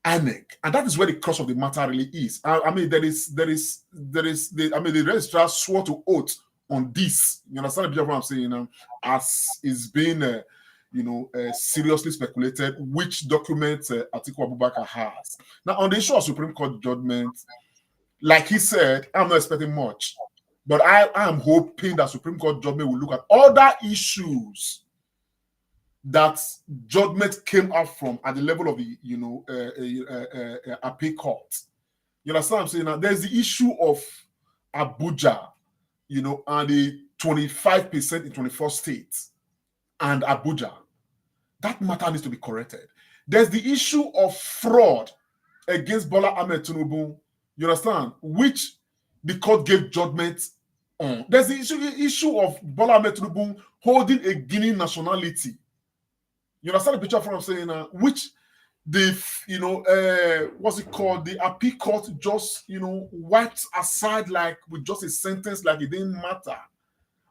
INEC, and that is where the crux of the matter really is. I mean, the registrar swore to oath on this. You understand what I'm saying? As is being, seriously speculated which document Atiku Abubakar has. Now, on the issue of Supreme Court judgment, like he said, I'm not expecting much, but I am hoping that Supreme Court judgment will look at other issues that judgment came out from at the level of the appeal court. You understand what I'm saying? Now, there's the issue of Abuja, and the 25% in 24 states and Abuja. That matter needs to be corrected. There's the issue of fraud against Bola Ahmed Tinubu, you understand, which the court gave judgment on. There's the issue of Bola Ahmed Tinubu holding a Guinean nationality. You understand the picture from what I'm saying now? Which the what's it called? The appeal court just wiped aside like with just a sentence, like it didn't matter.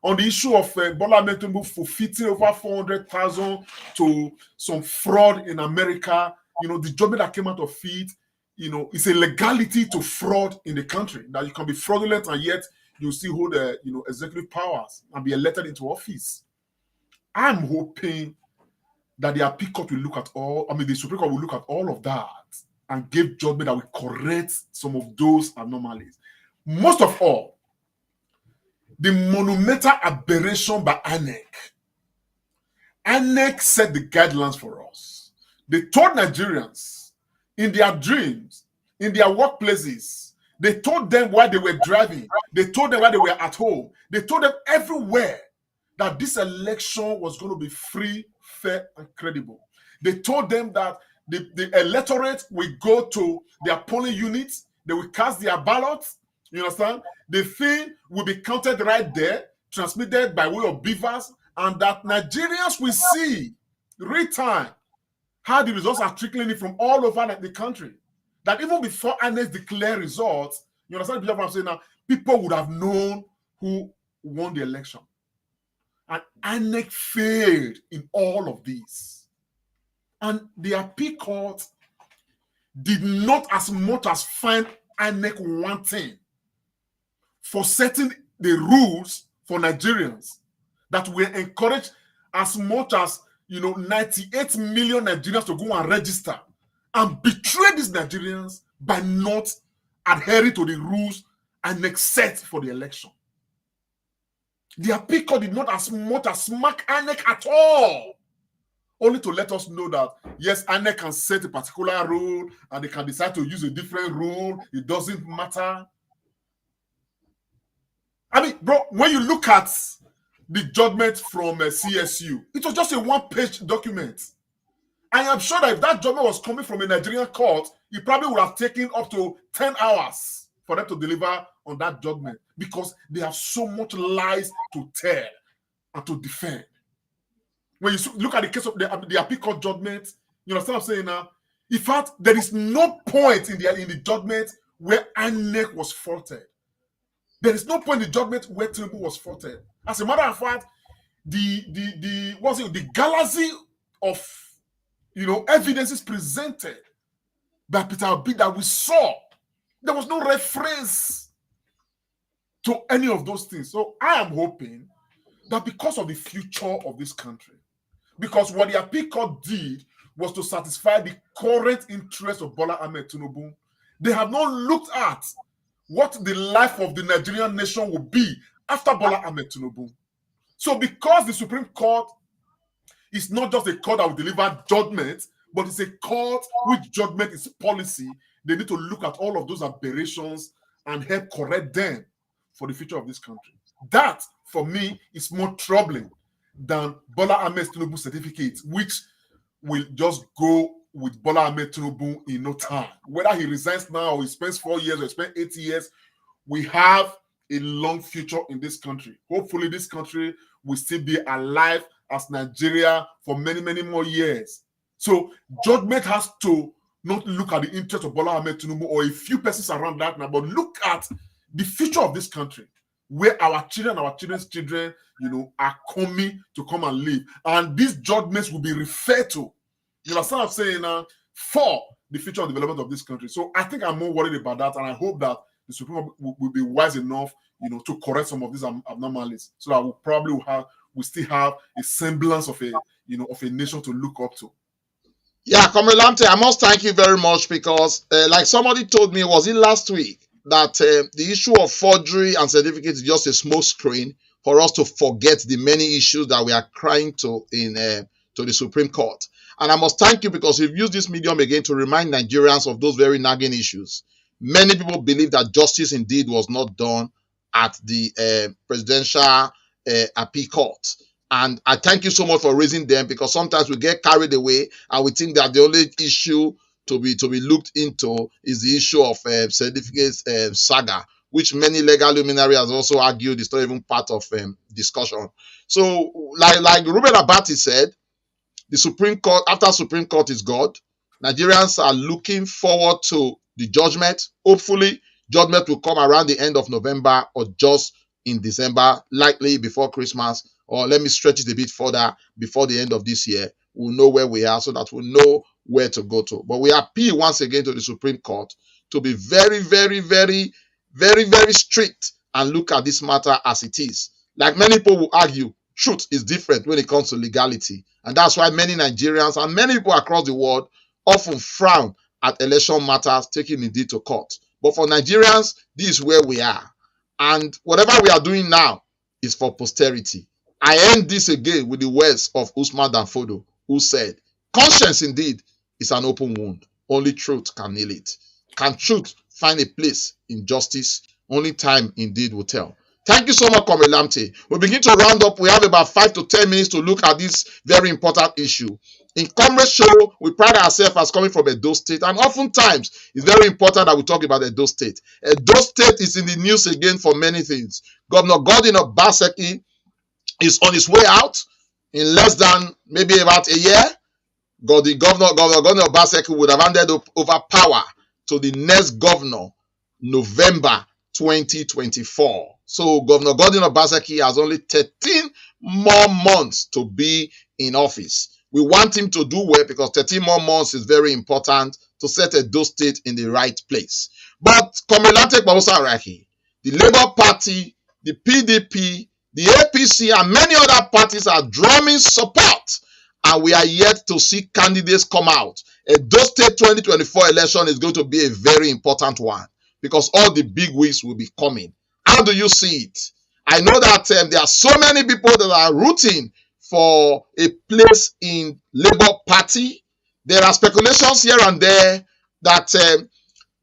On the issue of Bola Ahmed Tinubu forfeiting over 400,000 to some fraud in America, the judgment that came out of it, it's a legality to fraud in the country, that you can be fraudulent and yet you still hold executive powers and be elected into office. I'm hoping that the appeal court will look at the Supreme Court will look at all of that and give judgment that will correct some of those anomalies. Most of all, the monumental aberration by INEC. INEC set the guidelines for us. They told Nigerians in their dreams, in their workplaces, they told them while they were driving, they told them while they were at home, they told them everywhere that this election was going to be free, fair, and credible. They told them that the electorate will go to their polling units, they will cast their ballots, You understand? The thing will be counted right there, transmitted by way of beavers, and that Nigerians will see real time how the results are trickling in from all over the country. That even before INEC declare results, you understand what I'm saying now? People would have known who won the election. And INEC failed in all of these. And the appeal court did not as much as find INEC wanting for setting the rules for Nigerians that will encourage as much as 98 million Nigerians to go and register and betray these Nigerians by not adhering to the rules INEC set for the election. The appeal court did not as much as smack INEC at all, only to let us know that yes, INEC can set a particular rule and they can decide to use a different rule. It doesn't matter. I mean, bro, when you look at the judgment from CSU, it was just a one-page document. I am sure that if that judgment was coming from a Nigerian court, it probably would have taken up to 10 hours for them to deliver on that judgment because they have so much lies to tell and to defend. When you look at the case of the appeal court judgment, you understand what I'm saying now? In fact, there is no point in the judgment where INEC was faulted. There is no point in the judgment where Tinubu was faulted. As a matter of fact, the galaxy of evidences presented by Peter Obi that we saw, there was no reference to any of those things. So I am hoping that because of the future of this country, because what the appeal court did was to satisfy the current interest of Bola Ahmed Tinubu, they have not looked at what the life of the Nigerian nation will be after Bola Ahmed Tinubu. So because the Supreme Court is not just a court that will deliver judgment, but it's a court which judgment is policy, they need to look at all of those aberrations and help correct them for the future of this country. That, for me, is more troubling than Bola Ahmed Tinubu certificate, which will just go with Bola Ahmed Tinubu in no time. Whether he resigns now or he spends 4 years or he spends 8 years, we have a long future in this country. Hopefully, this country will still be alive as Nigeria for many, many more years. So judgment has to not look at the interest of Bola Ahmed Tinubu or a few persons around that now, but look at the future of this country, where our children, our children's children, are coming to come and live. And these judgments will be referred to, you understand what I'm saying, for the future and development of this country. So I think I'm more worried about that, and I hope that the Supreme Court will be wise enough, to correct some of these abnormalities, so that we still have a semblance of a nation to look up to. Yeah, Comrade Lamte, I must thank you very much because, like somebody told me, was it last week, that the issue of forgery and certificates is just a smoke screen for us to forget the many issues that we are crying to to the Supreme Court. And I must thank you because you've used this medium again to remind Nigerians of those very nagging issues. Many people believe that justice indeed was not done at the presidential appeal court. And I thank you so much for raising them, because sometimes we get carried away and we think that the only issue to be looked into is the issue of certificates saga, which many legal luminaries have also argued is not even part of discussion. So, like Ruben Abati said, the Supreme Court, after Supreme Court is God, Nigerians are looking forward to the judgment. Hopefully, judgment will come around the end of November or just in December, likely before Christmas, or let me stretch it a bit further, before the end of this year. We'll know where we are so that we'll know where to go to. But we appeal once again to the Supreme Court to be very, very, very, very, very strict and look at this matter as it is. Like many people will argue, truth is different when it comes to legality. And that's why many Nigerians and many people across the world often frown at election matters taking indeed to court. But for Nigerians, this is where we are. And whatever we are doing now is for posterity. I end this again with the words of Usman Danfodo, who said, "Conscience indeed is an open wound. Only truth can heal it. Can truth find a place in justice? Only time indeed will tell." Thank you so much, Comrade Lamte. We begin to round up. We have about 5 to 10 minutes to look at this very important issue. In Comrade Show, we pride ourselves as coming from Edo State, and oftentimes it's very important that we talk about Edo State. Edo State is in the news again for many things. Governor Godwin Obaseki is on his way out in less than maybe about a year. Governor Obaseki would have handed over power to the next governor November 2024. So Governor Godwin Obaseki has only 13 more months to be in office. We want him to do well because 13 more months is very important to set Edo State in the right place. But Komilante Kwabusaraki, the Labour Party, the PDP, the APC, and many other parties are drumming support, and we are yet to see candidates come out. Edo State 2024 election is going to be a very important one because all the big wigs will be coming. How do you see it? I know that there are so many people that are rooting for a place in Labour Party. There are speculations here and there that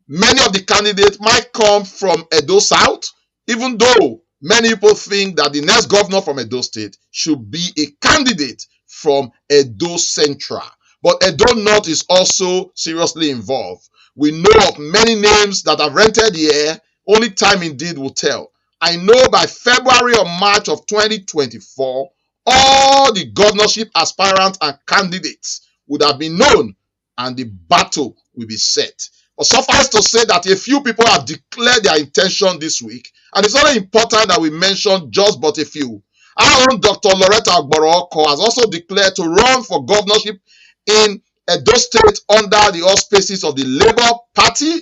many of the candidates might come from Edo South, even though many people think that the next governor from Edo State should be a candidate from Edo Central. But Edo North is also seriously involved. We know of many names that have rented here. Only time indeed will tell. I know by February or March of 2024, all the governorship aspirants and candidates would have been known and the battle will be set. But suffice to say that a few people have declared their intention this week, and it's only important that we mention just but a few. Our own Dr. Loretta has also declared to run for governorship in Edo State under the auspices of the Labour Party.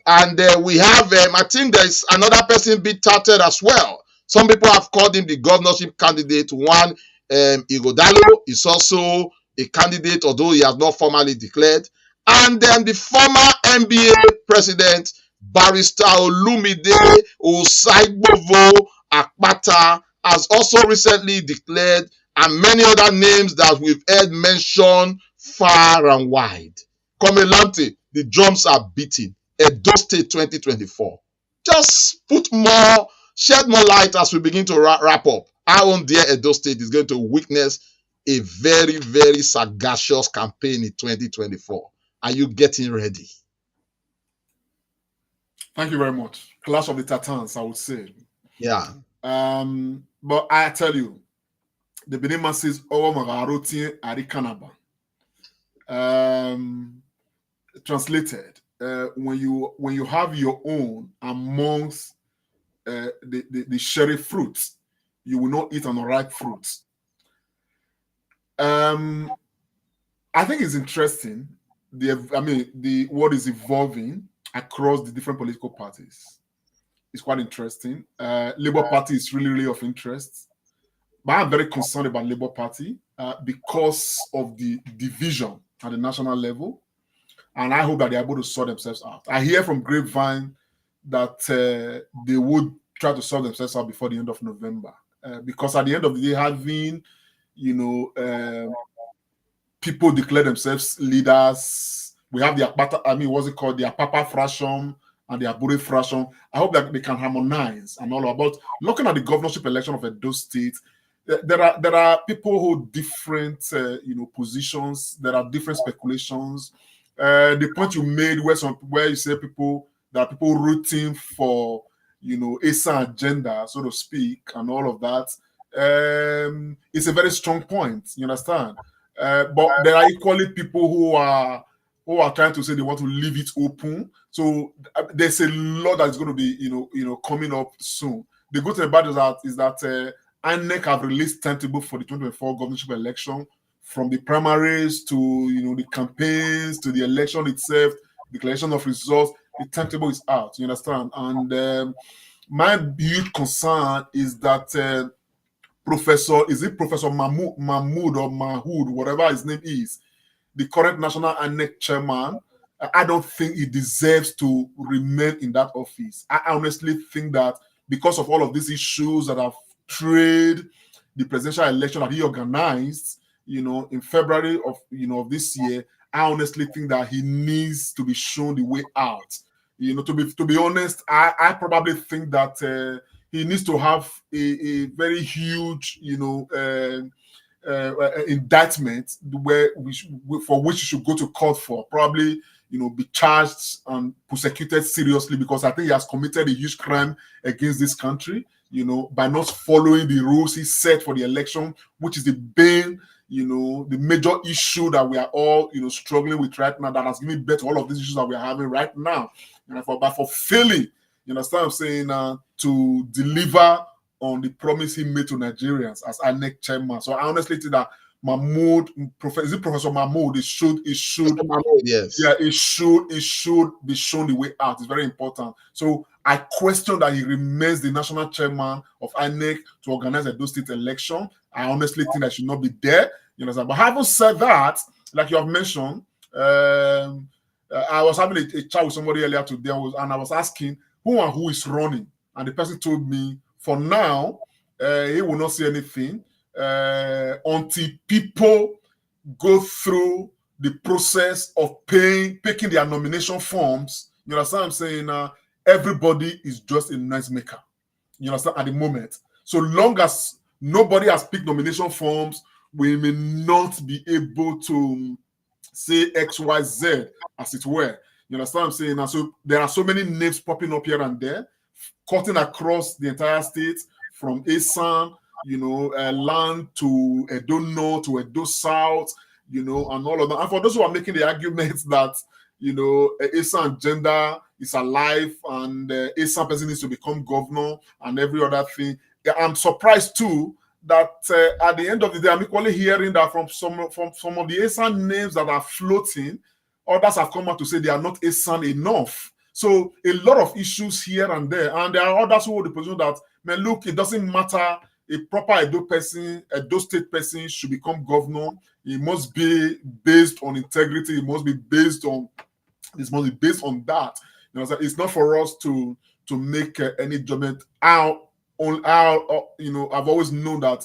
And we have, I think there is another person being touted as well. Some people have called him the governorship candidate. One, Igodalo is also a candidate, although he has not formally declared. And then the former NBA president, Barrister Olumide Osaigbovo Akpata, has also recently declared, and many other names that we've heard mentioned far and wide. Komilante, the drums are beating. Edo State 2024. Just shed more light as we begin to wrap up. Our own dear Edo State is going to witness a very, very sagacious campaign in 2024. Are you getting ready? Thank you very much. Clash of the Titans, I would say. Yeah. But I tell you, the Benin masses over Magaroti Arikanaba. Translated, when you have your own amongst the cherry fruits, you will not eat unripe fruits. I think it's interesting. What is evolving across the different political parties is quite interesting. Labour Party is really, really of interest, but I'm very concerned about Labour Party because of the division at the national level, and I hope that they're able to sort themselves out. I hear from Grapevine that they would try to sort themselves out before the end of November, because at the end of the day, having people declare themselves leaders. We have the Apata, what's it called? The Apapa Frashon and the Abure Frashon. I hope that they can harmonize and all about. Looking at the governorship election of Edo State, there are people who hold different positions. There are different speculations. The point you made where you say there are people rooting for ASA agenda, so to speak, and all of that. It's a very strong point. You understand? But there are equally people who are trying to say they want to leave it open. So there's a lot that's going to be coming up soon. The good thing about it is that INEC have released timetable for the 2024 governorship election, from the primaries to the campaigns to the election itself, declaration of results. The timetable is out. You understand? And my huge concern is that Professor Mahmood or Mahood, whatever his name is, the current national INEC chairman, I don't think he deserves to remain in that office. I honestly think that because of all of these issues that have trade the presidential election that he organized, in February of this year, I honestly think that he needs to be shown the way out. To be honest, I probably think that he needs to have a very huge, indictment for which he should go to court for, probably, be charged and prosecuted seriously, because I think he has committed a huge crime against this country, by not following the rules he set for the election, which is the bane, the major issue that we are all, struggling with right now, that has given birth to all of these issues that we are having right now. But for failing, you understand what I'm saying, to deliver on the promise he made to Nigerians as INEC chairman. So I honestly think that Professor Mahmoud, it should, yes. Yeah, it should be shown the way out. It's very important. So I question that he remains the national chairman of INEC to organize a Edo State election. I honestly think that should not be there. You understand? But having said that, like you have mentioned, I was having a chat with somebody earlier today, and I was asking who is running, and the person told me, for now, he will not see anything until people go through the process of picking their nomination forms. You understand what I'm saying? Everybody is just a noise maker. You understand? At the moment. So long as nobody has picked nomination forms, we may not be able to say X, Y, Z, as it were. You understand what I'm saying? And so there are so many names popping up here and there, cutting across the entire state, from Esan, land to Edo North to Edo South, and all of that. And for those who are making the argument that, Esan gender is alive and Esan person needs to become governor and every other thing, I'm surprised too that at the end of the day, I'm equally hearing that from some of the Esan names that are floating, others have come out to say they are not Esan enough. So a lot of issues here and there. And there are others who hold the position that, man, look, it doesn't matter. A proper Edo State person should become governor. It must be based on integrity. It must be based on that. It's not for us to make any judgment out. I've always known that,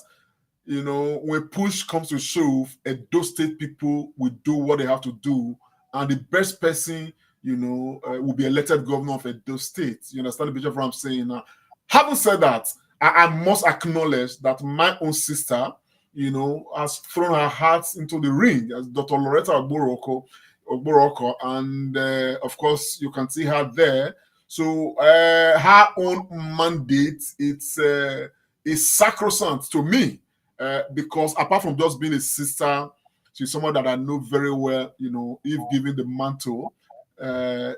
when push comes to shove, Edo State people will do what they have to do, and the best person, will be elected governor of Edo State. You understand the picture of what I'm saying? Having said that, I must acknowledge that my own sister, has thrown her heart into the ring as Dr. Loretta Ogboroko, and of course, you can see her there. So her own mandate, is sacrosanct to me, because apart from just being a sister, she's someone that I know very well. If given the mantle,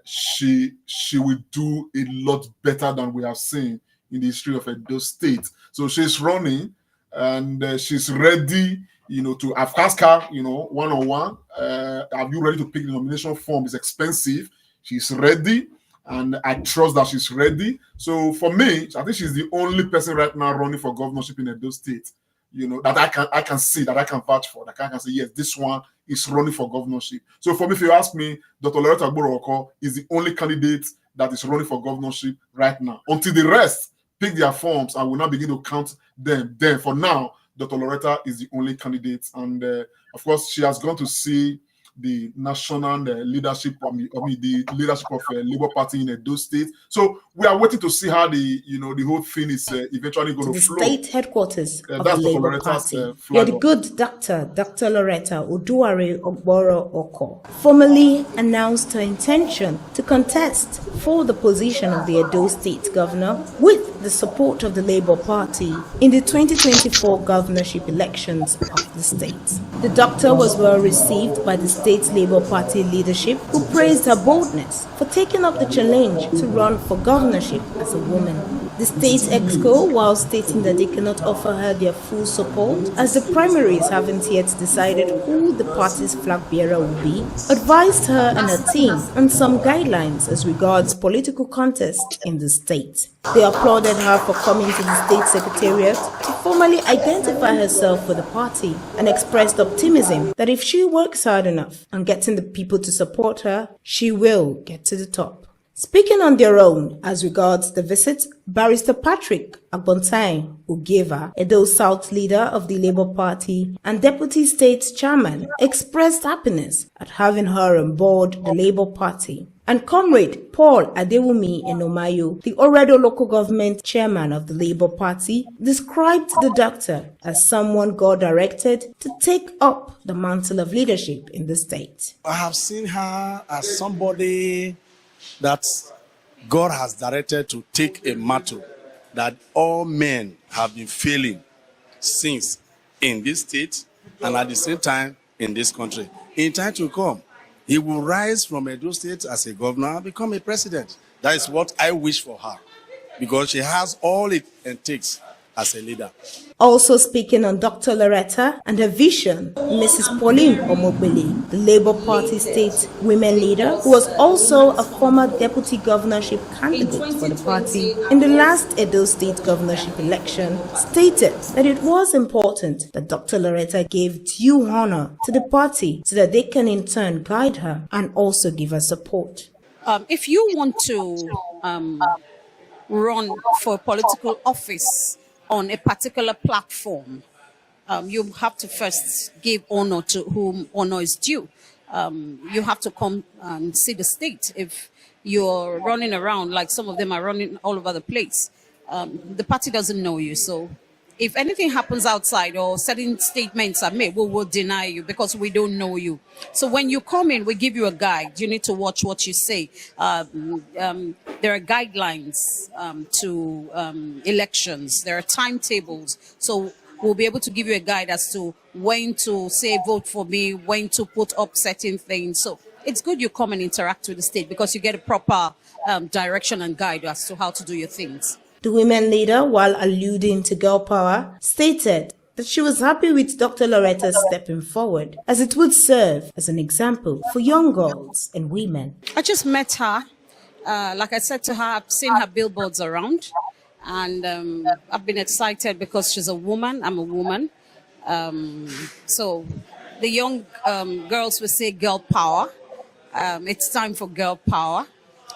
she will do a lot better than we have seen in the history of Edo State. So she's running, and she's ready, to I've asked her, one-on-one, are you ready to pick the nomination form? It's expensive. She's ready, and I trust that she's ready. So for me, I think she's the only person right now running for governorship in Edo State, that I can see, that I can vouch for, that I can say, yes, this one is running for governorship. So for me, if you ask me, Dr. Loretta Ogboroko is the only candidate that is running for governorship right now. Until the rest pick their forms, and we'll now begin to count them. Then for now, Dr. Loretta is the only candidate. And of course, she has gone to see the national leadership, the leadership of Labour Party in Edo State. So we are waiting to see how the whole thing is eventually going to flow. The state headquarters of the Labour Party. Yeah, the good Dr. Loretta Oduare Ogboro Oko formally announced her intention to contest for the position of the Edo State governor with the support of the Labour Party in the 2024 governorship elections of the state. The doctor was well received by the state's Labour Party leadership, who praised her boldness for taking up the challenge to run for governorship as a woman. The state exco, while stating that they cannot offer her their full support, as the primaries haven't yet decided who the party's flag bearer will be, advised her and her team on some guidelines as regards political contest in the state. They applauded her for coming to the state secretariat to formally identify herself with the party, and expressed optimism that if she works hard enough and getting the people to support her, she will get to the top. Speaking on their own as regards the visit, Barrister Patrick Agbontai Ugeva, Edo South leader of the Labour Party and Deputy State Chairman, expressed happiness at having her on board the Labour Party And Comrade Paul Adewumi Enomayo, the Oredo local government chairman of the Labour Party, described the doctor as someone God directed to take up the mantle of leadership in the state. I have seen her as somebody that God has directed to take a mantle that all men have been failing since in this state and at the same time in this country. In time to come, he will rise from Edo State as a governor and become a president. That is what I wish for her, because she has all it takes as a leader. Also speaking on Dr. Loretta and her vision, Mrs. Pauline Omogbele, the Labour Party state women leader, who was also a former deputy governorship candidate for the party in the last Edo State governorship election, stated that it was important that Dr. Loretta gave due honor to the party so that they can in turn guide her and also give her support. If you want to run for political office on a particular platform, you have to first give honor to whom honor is due. You have to come and see the state. If you're running around like some of them are running all over the place, the party doesn't know you. So if anything happens outside or certain statements are made, we will deny you because we don't know you. So when you come in, we give you a guide. You need to watch what you say. There are guidelines to elections. There are timetables. So we'll be able to give you a guide as to when to say vote for me, when to put up certain things. So it's good you come and interact with the state because you get a proper direction and guide as to how to do your things. The women leader, while alluding to girl power, stated that she was happy with Dr. Loretta stepping forward, as it would serve as an example for young girls and women. I just met her. Like I said to her, I've seen her billboards around, and I've been excited because she's a woman. I'm a woman. So the young girls will say girl power. It's time for girl power.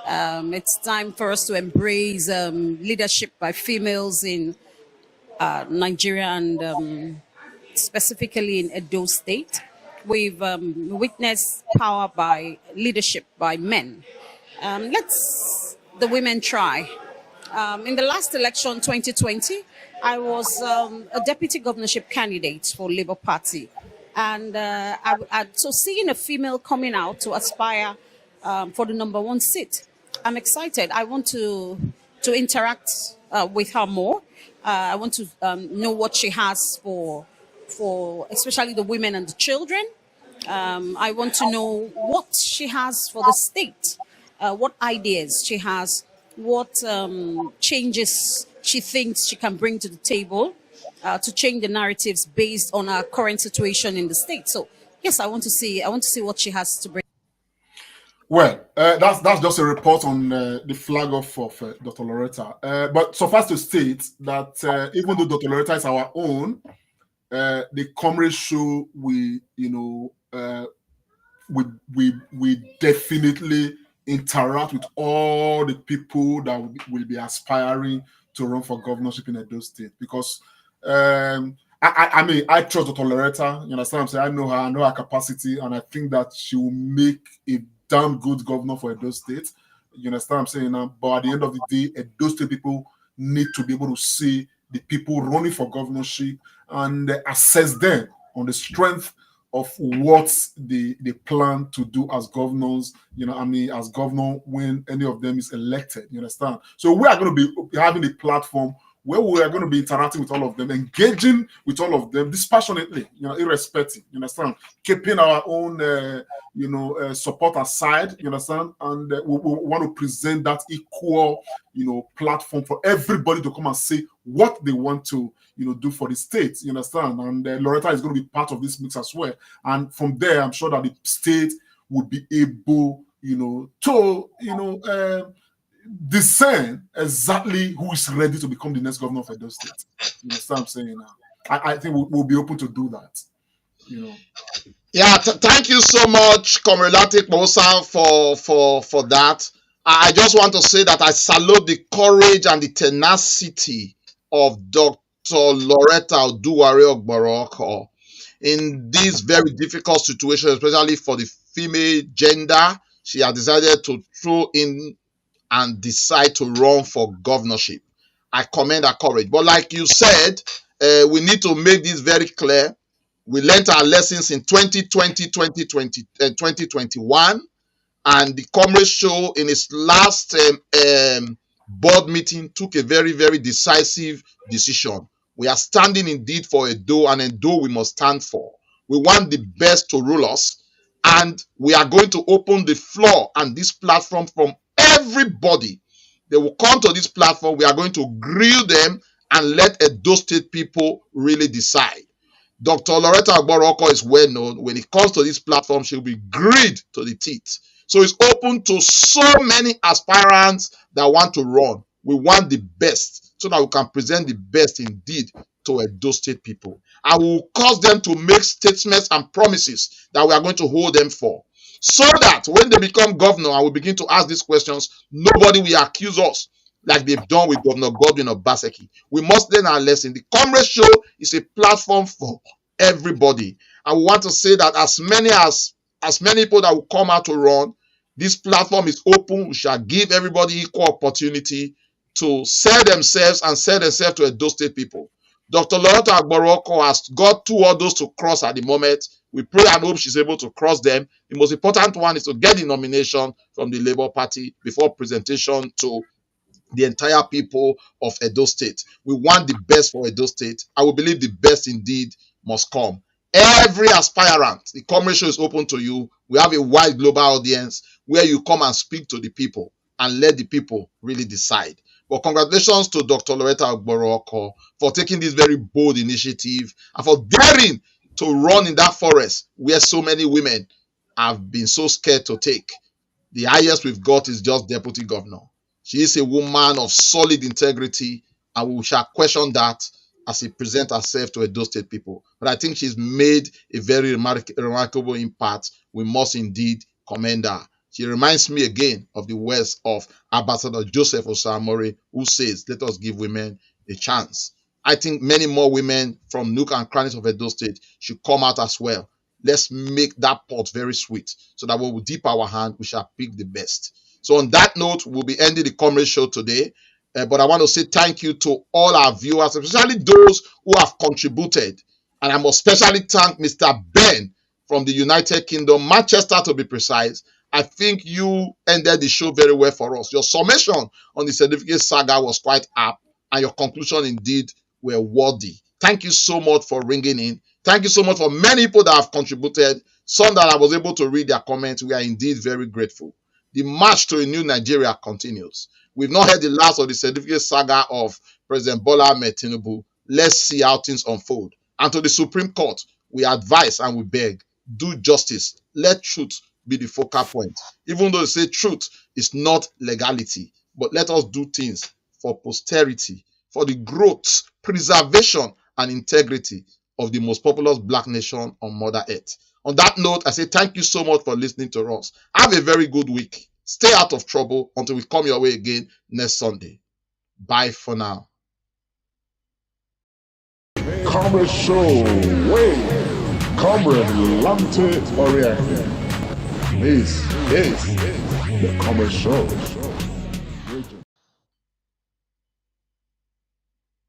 It's time for us to embrace leadership by females in Nigeria and specifically in Edo State. We've witnessed power by leadership by men. Let's the women try. In the last election, 2020, I was a deputy governorship candidate for Labour Party. And so seeing a female coming out to aspire for the #1 seat, I'm excited. I want to interact with her more. I want to know what she has for especially the women and the children. I want to know what she has for the state, what ideas she has, what changes she thinks she can bring to the table to change the narratives based on our current situation in the state. So yes, I want to see what she has to bring. Well, that's just a report on the flag off of Dr. Loretta. But suffice to state that even though Dr. Loretta is our own, the comrade show we definitely interact with all the people that will be aspiring to run for governorship in Edo State, because I trust Dr. Loretta. You understand what I'm saying? I know her capacity, and I think that she will make a damn good governor for Edo State. You understand what I'm saying? But at the end of the day, Edo State people need to be able to see the people running for governorship and assess them on the strength of what they plan to do as governors, as governor when any of them is elected. You understand? So we are going to be having a platform where we are going to be interacting with all of them, engaging with all of them dispassionately, irrespective. You understand? Keeping our own, support aside. You understand? And we want to present that equal, platform for everybody to come and say what they want to, do for the state. You understand? And Loretta is going to be part of this mix as well. And from there, I'm sure that the state would be able, to, discern exactly who is ready to become the next governor of Edo State. You understand what I'm saying now? I think we'll be open to do that. Yeah, thank you so much, Comrade Latik Mosa, for that. I just want to say that I salute the courage and the tenacity of Dr. Loretta Oduwari-Ogboroko in this very difficult situation, especially for the female gender. She has decided to throw in and decide to run for governorship. I commend her courage. But like you said, we need to make this very clear. We learned our lessons in 2020, 2021, and the comrade show in its last board meeting took a very, very decisive decision. We are standing indeed for Edo, and Edo we must stand for. We want the best to rule us, and we are going to open the floor and this platform from everybody. They will come to this platform. We are going to grill them and let Edo State people really decide. Dr. Loretta Agboroko is well known. When it comes to this platform, she'll be grilled to the teeth. So it's open to so many aspirants that want to run. We want the best so that we can present the best indeed to Edo State people. And we will cause them to make statements and promises that we are going to hold them for. So that when they become governor and we begin to ask these questions, nobody will accuse us like they've done with Governor Godwin Obaseki. We must learn our lesson. The Comrade Show is a platform for everybody. And we want to say that as many people that will come out to run, this platform is open. We shall give everybody equal opportunity to sell themselves and sell themselves to Edo State people. Dr. Loretta Agboroko has got 2 hurdles to cross at the moment. We pray and hope she's able to cross them. The most important one is to get the nomination from the Labour Party before presentation to the entire people of Edo State. We want the best for Edo State. I will believe the best indeed must come. Every aspirant, the Comrade Show is open to you. We have a wide global audience where you come and speak to the people and let the people really decide. But congratulations to Dr. Loretta Agboroko for taking this very bold initiative and for daring to run in that forest where so many women have been so scared to take. The highest we've got is just deputy governor. She is a woman of solid integrity, and we shall question that as she presents herself to Edo State people. But I think she's made a very remarkable impact. We must indeed commend her. She reminds me again of the words of Ambassador Joseph Osamore, who says, let us give women a chance. I think many more women from nook and crannies of Edo State should come out as well. Let's make that pot very sweet so that when we dip our hand, we shall pick the best. So on that note, we'll be ending the Comrade Show today. But I want to say thank you to all our viewers, especially those who have contributed. And I must especially thank Mr. Ben from the United Kingdom, Manchester to be precise. I think you ended the show very well for us. Your summation on the certificate saga was quite apt, and your conclusion indeed were worthy. Thank you so much for ringing in. Thank you so much for many people that have contributed. Some that I was able to read their comments. We are indeed very grateful. The march to a new Nigeria continues. We've not heard the last of the certificate saga of President Bola Ahmed Tinubu. Let's see how things unfold. And to the Supreme Court, we advise and we beg, do justice. Let truth be the focal point. Even though they say truth is not legality, but let us do things for posterity, for the growth, preservation, and integrity of the most populous black nation on Mother Earth. On that note, I say thank you so much for listening to us. Have a very good week. Stay out of trouble until we come your way again next Sunday. Bye for now. Comrade Show, wait, Comrade Lante Oriente. This is the Comrade Show.